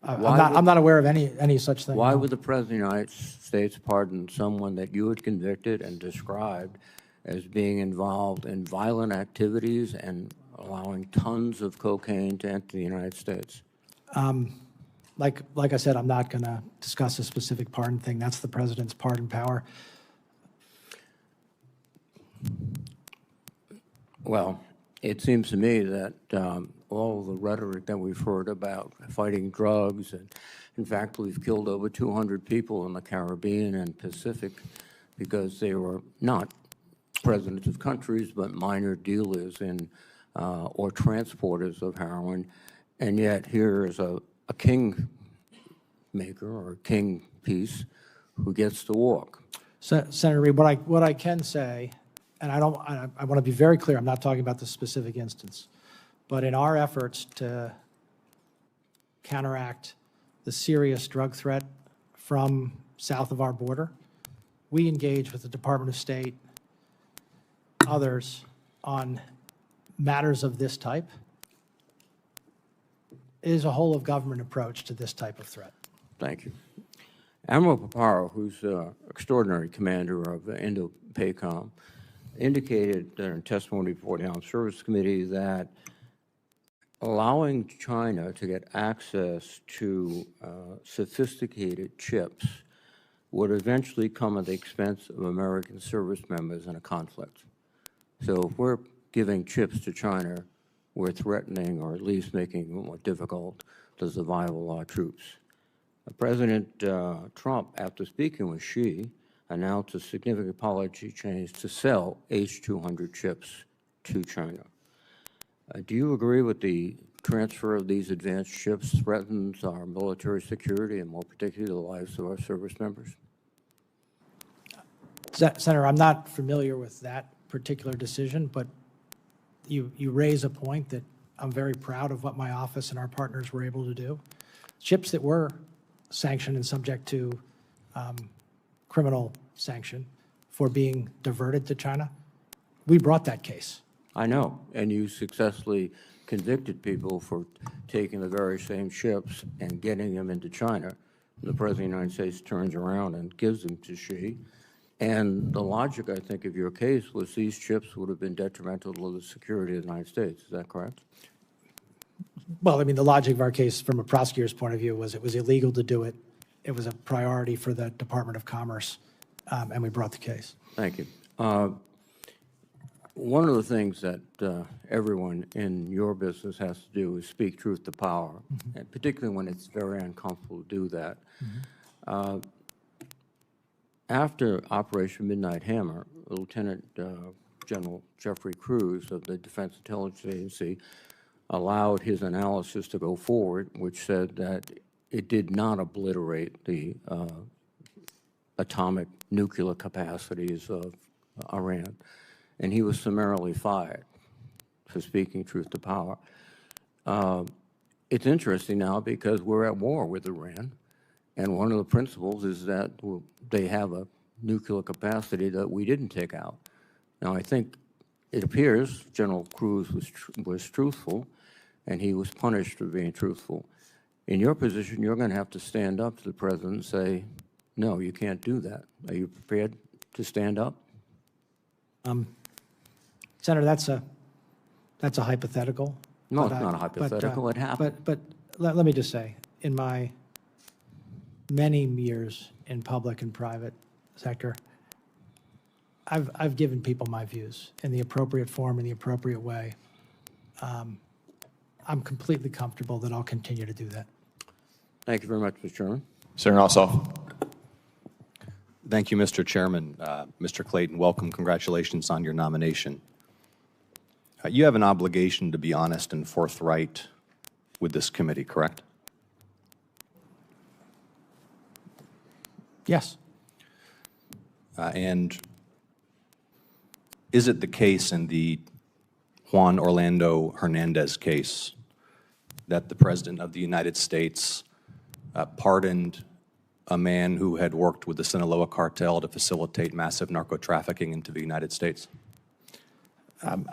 I'm not aware of any such thing. Why would the President of the United States pardon someone that you had convicted and described as being involved in violent activities and allowing tons of cocaine to enter the United States? Like I said, I'm not going to discuss a specific pardon thing. That's the president's pardon power. Well, it seems to me that all the rhetoric that we've heard about fighting drugs, and in fact, we've killed over 200 people in the Caribbean and Pacific because they were not presidents of countries, but minor dealers in or transporters of heroin. And yet here is a king maker or a king piece who gets to walk. Senator Reid, what I can say, and I want to be very clear, I'm not talking about the specific instance, but in our efforts to counteract the serious drug threat from south of our border, we engage with the Department of State, others, on matters of this type. It is a whole-of-government approach to this type of threat. Thank you. Admiral Paparo, who's extraordinary commander of the Indo-PACOM, indicated in testimony before the Armed Services Committee that allowing China to get access to sophisticated chips would eventually come at the expense of American service members in a conflict. So if we're giving chips to China, we're threatening or at least making it more difficult to survival our troops. President Trump, after speaking with Xi, announced a significant policy change to sell H-200 chips to China. Do you agree with the transfer of these advanced chips threatens our military security and more particularly the lives of our service members? Senator, I'm not familiar with that particular decision, but you raise a point that I'm very proud of what my office and our partners were able to do. Chips that were sanctioned and subject to criminal sanction for being diverted to China, we brought that case. I know, and you successfully convicted people for taking the very same chips and getting them into China. The President of the United States turns around and gives them to Xi. And the logic, I think, of your case was these chips would have been detrimental to the security of the United States. Is that correct? Well, I mean, the logic of our case from a prosecutor's point of view was it was illegal to do it it was a priority for the Department of Commerce, and we brought the case. Thank you. One of the things that everyone in your business has to do is speak truth to power, and particularly when it's very uncomfortable to do that. After Operation Midnight Hammer, Lieutenant General Jeffrey Cruz of the Defense Intelligence Agency allowed his analysis to go forward, which said that it did not obliterate the atomic nuclear capacities of Iran. And he was summarily fired for speaking truth to power. It's interesting now because we're at war with Iran, and one of the principles is that they have a nuclear capacity that we didn't take out. Now, I think it appears General Cruz was truthful, and he was punished for being truthful. In your position, you're going to have to stand up to the president and say, no, you can't do that. Are you prepared to stand up? Senator, that's a hypothetical. No, it's not a hypothetical. It happened. But let me just say, in my many years in public and private sector, I've given people my views in the appropriate form, in the appropriate way. I'm completely comfortable that I'll continue to do that. Thank you very much, Mr. Chairman. Senator Ossoff. Thank you, Mr. Chairman. Mr. Clayton, welcome. Congratulations on your nomination. You have an obligation to be honest and forthright with this committee, correct? Yes. And is it the case in the Juan Orlando Hernandez case that the President of the United States pardoned a man who had worked with the Sinaloa cartel to facilitate massive narco trafficking into the United States?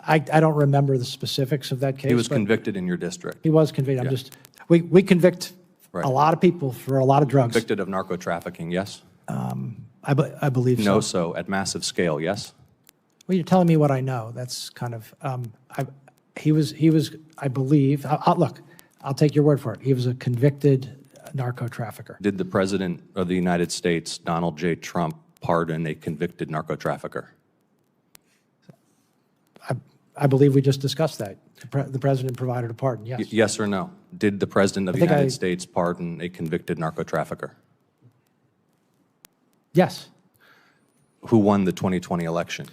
I don't remember the specifics of that case. He was convicted in your district. He was convicted. Yeah. I'm just, we convict a lot of people for a lot of drugs. Convicted of narco trafficking, yes? I believe so. No, so at massive scale, yes? Well, you're telling me what I know. That's kind of, he was, I believe, look, I'll take your word for it. He was a convicted narco trafficker. Did the President of the United States, Donald J. Trump, pardon a convicted narco trafficker? I believe we just discussed that. The President provided a pardon, yes. Yes or no? Did the President of the United States pardon a convicted narco trafficker? Yes. Who won the 2020 election?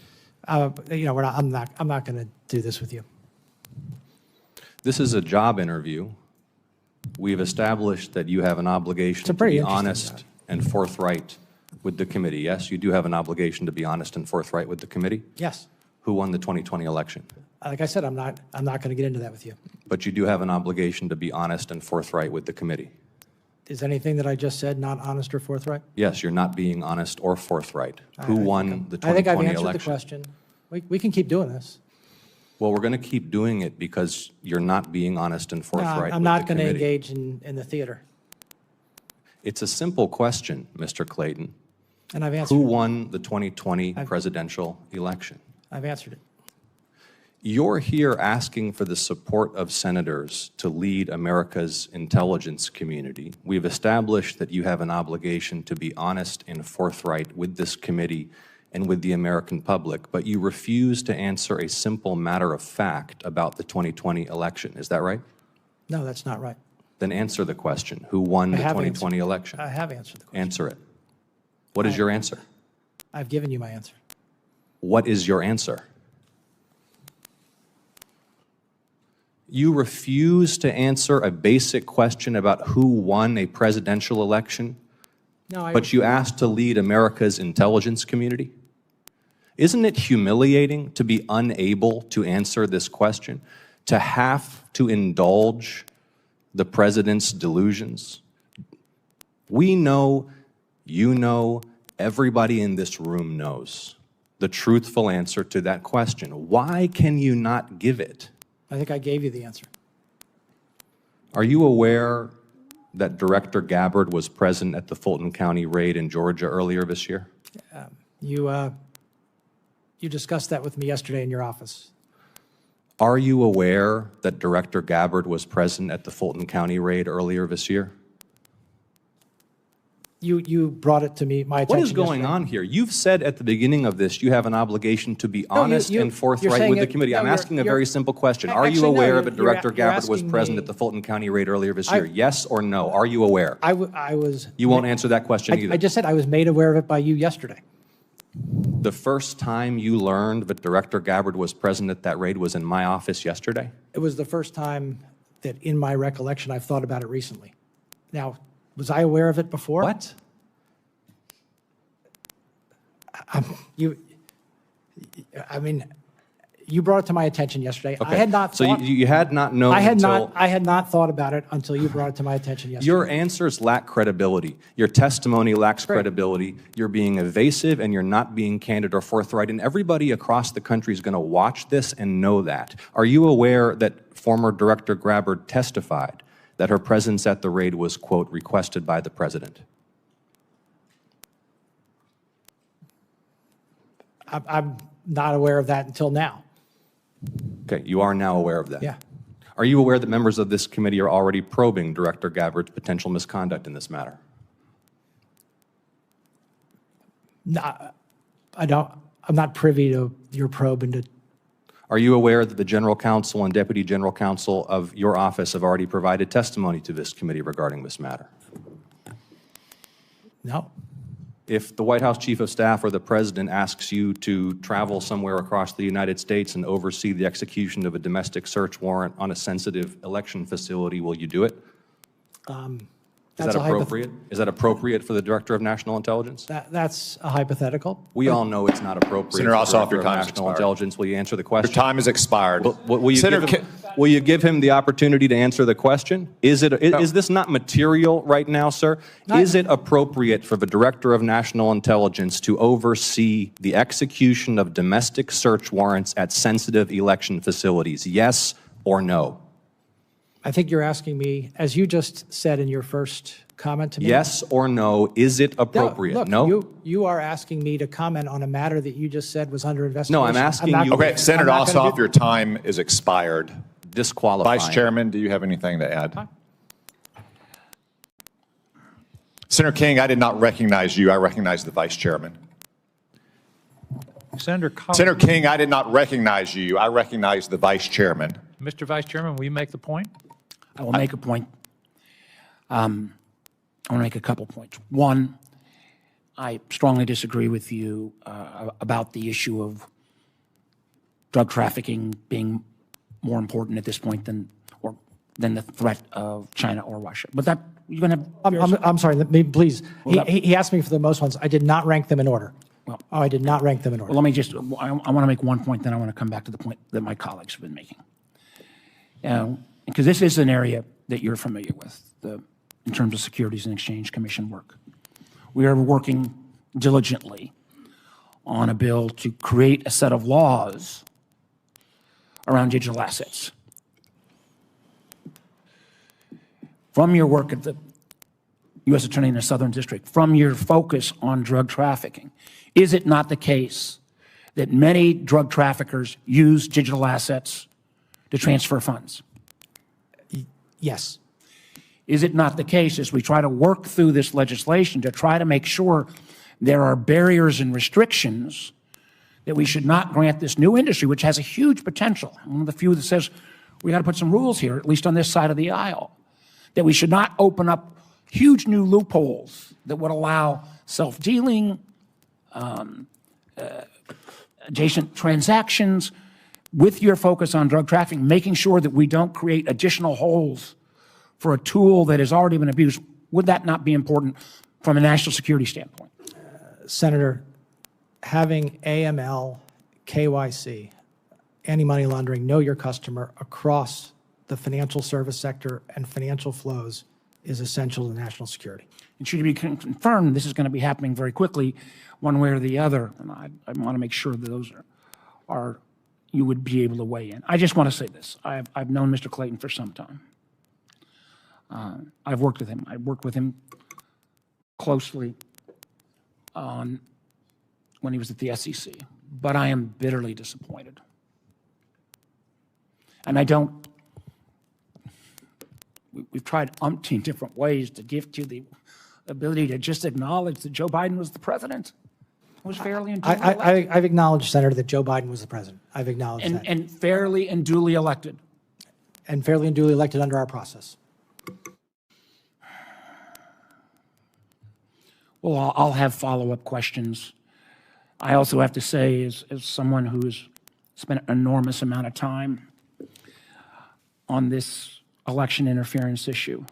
You know, I'm not going to do this with you. This is a job interview. We've established that you have an obligation to be honest and forthright with the committee. Yes, you do have an obligation to be honest and forthright with the committee? Yes. Who won the 2020 election? Like I said, I'm not going to get into that with you. But you do have an obligation to be honest and forthright with the committee. Is anything that I just said not honest or forthright? Yes, you're not being honest or forthright. Who won the 2020 election? I think I've answered the question. We can keep doing this. Well, we're going to keep doing it because you're not being honest and forthright. No, I'm not going to engage in the theater. It's a simple question, Mr. Clayton. And I've answered Who won the 2020 presidential election? I've answered it. You're here asking for the support of senators to lead America's intelligence community. We've established that you have an obligation to be honest and forthright with this committee and with the American public, but you refuse to answer a simple matter of fact about the 2020 election. Is that right? No, that's not right. Then answer the question. Who won the 2020 election? I have answered the question. Answer it. What is your answer? I've given you my answer. What is your answer? You refuse to answer a basic question about who won a presidential election, but you asked to lead America's intelligence community? Isn't it humiliating to be unable to answer this question, to have to indulge the president's delusions? We know, you know, everybody in this room knows the truthful answer to that question. Why can you not give it? I think I gave you the answer. Are you aware that Director Gabbard was present at the Fulton County raid in Georgia earlier this year? You discussed that with me yesterday in your office. Are you aware that Director Gabbard was present at the Fulton County raid earlier this year? You brought it to me, my attention. What is going yesterday. on here? You've said at the beginning of this you have an obligation to be honest and you're forthright saying with the it- committee. no, I'm you're- asking a you're- very simple question. Are you Actually, no, aware that you're- Director you're Gabbard was asking present me- at the Fulton County raid earlier this year? Yes or no? Are you aware? I was. You won't answer that question either. I just said I was made aware of it by you yesterday. The first time you learned that Director Gabbard was present at that raid was in my office yesterday? It was the first time that, in my recollection, I've thought about it recently. Now, was I aware of it before? What? You brought it to my attention yesterday. Okay. I had not So thought. you had not known I had until... not thought about it until you brought it to my attention yesterday. Your answers lack credibility. Your testimony lacks credibility. You're being evasive and you're not being candid or forthright. And everybody across the country is going to watch this and know that. Are you aware that former Director Gabbard testified that her presence at the raid was, quote, requested by the president? I'm not aware of that until now. Okay, you are now aware of that. Yeah. Are you aware that members of this committee are already probing Director Gabbard's potential misconduct in this matter? No, I'm not privy to your probe into. Are you aware that the General Counsel and Deputy General Counsel of your office have already provided testimony to this committee regarding this matter? No. If the White House Chief of Staff or the President asks you to travel somewhere across the United States and oversee the execution of a domestic search warrant on a sensitive election facility, will you do it? Is that appropriate? Is that appropriate for the Director of National Intelligence? That's a hypothetical. We all know it's not appropriate. Senator for the Ossoff, Director your of time has National expired. Intelligence. Will you answer the question? Your time has expired. Will you give him the opportunity to answer the question? Is this not material right now, sir? Is it appropriate for the Director of National Intelligence to oversee the execution of domestic search warrants at sensitive election facilities? Yes or no? I think you're asking me, as you just said in your first comment to me. Yes or no, is it appropriate? Look, No? you are asking me to comment on a matter that you just said was under investigation. No, I'm asking you. Okay, Senator Ossoff, your time is expired. Disqualifying. Vice Chairman, do you have anything to add? Senator King, I did not recognize you. I recognize the Vice Chairman. Senator Collins. Senator King, I did not recognize you. I recognize the Vice Chairman. Mr. Vice Chairman, will you make the point? I will make a point. I want to make a couple points. One, I strongly disagree with you about the issue of drug trafficking being more important at this point than the threat of China or Russia. But that you're going to. I'm sorry. Please. He asked me for the most ones. I did not rank them in order. Well, I did not rank them in order. Well, let me just. I want to make one point, then I want to come back to the point that my colleagues have been making. Because this is an area that you're familiar with, in terms of Securities and Exchange Commission work. We are working diligently on a bill to create a set of laws around digital assets. From your work at the U.S. Attorney in the Southern District, from your focus on drug trafficking, is it not the case that many drug traffickers use digital assets to transfer funds? Yes. Is it not the case, as we try to work through this legislation to try to make sure there are barriers and restrictions, that we should not grant this new industry, which has a huge potential? I'm one of the few that says we got to put some rules here, at least on this side of the aisle, that we should not open up huge new loopholes that would allow self-dealing, adjacent transactions, with your focus on drug trafficking, making sure that we don't create additional holes for a tool that has already been abused. Would that not be important from a national security standpoint? Senator, having AML, KYC, anti-money laundering, know your customer across the financial service sector and financial flows is essential to national security. And should it be confirmed, this is going to be happening very quickly, one way or the other, and I want to make sure that those are you would be able to weigh in. I just want to say this. I've known Mr. Clayton for some time. I've worked with him. I worked with him closely when he was at the SEC, but I am bitterly disappointed. And I don't, we've tried umpteen different ways to give to the ability to just acknowledge that Joe Biden was the president was fairly and duly elected. I've acknowledged, Senator, that Joe Biden was the president. I've acknowledged that. And fairly and duly elected. And fairly and duly elected under our process. Well, I'll have follow-up questions. I also have to say, as someone who's spent an enormous amount of time on this election interference issue,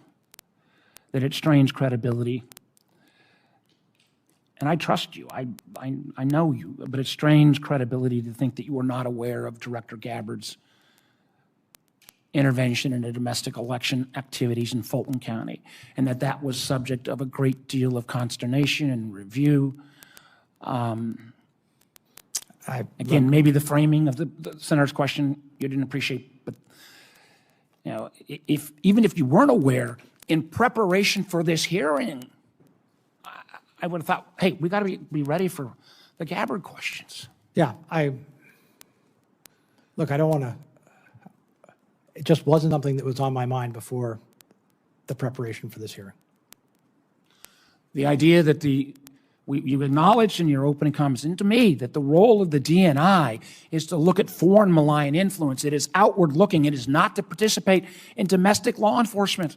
that it strains credibility. And I trust you. I know you, but it strains credibility to think that you were not aware of Director Gabbard's intervention into domestic election activities in Fulton County, and that was subject of a great deal of consternation and review. Again, maybe the framing of the Senator's question you didn't appreciate, but you know, even if you weren't aware, in preparation for this hearing, I would have thought, hey, we got to be ready for the Gabbard questions. Yeah, look, I don't want to. It just wasn't something that was on my mind before the preparation for this hearing. The idea that you acknowledged in your opening comments and to me that the role of the DNI is to look at foreign malign influence. It is outward looking. It is not to participate in domestic law enforcement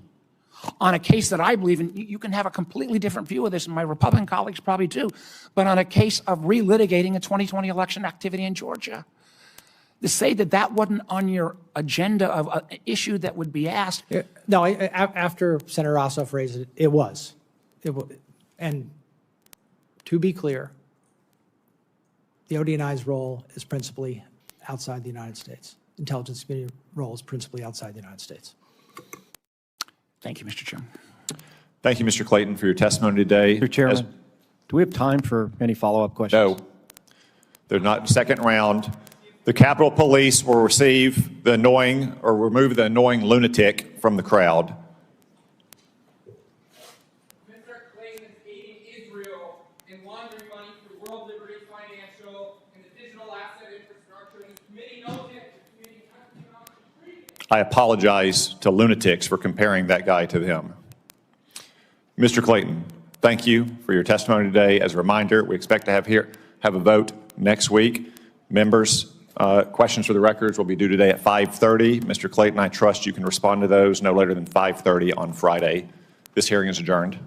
on a case that I believe in. You can have a completely different view of this, and my Republican colleagues probably do, but on a case of relitigating a 2020 election activity in Georgia. To say that wasn't on your agenda of an issue that would be asked. No, after Senator Ossoff raised it, it was. And to be clear, the ODNI's role is principally outside the United States. Intelligence Committee role is principally outside the United States. Thank you, Mr. Chairman. Thank you, Mr. Clayton, for your testimony today. Mr. Chairman, do we have time for any follow-up questions? No. They're not second round. The Capitol Police will receive the annoying or remove the annoying lunatic from the crowd. Mr. Clayton is aiding Israel in laundering money through World Liberty Financial and the digital asset infrastructure, and the committee knows it. The committee cannot agree. I apologize to lunatics for comparing that guy to him. Mr. Clayton, thank you for your testimony today. As a reminder, we expect to have a vote next week. Members, questions for the records will be due today at 5:30. Mr. Clayton, I trust you can respond to those no later than 5:30 on Friday. This hearing is adjourned.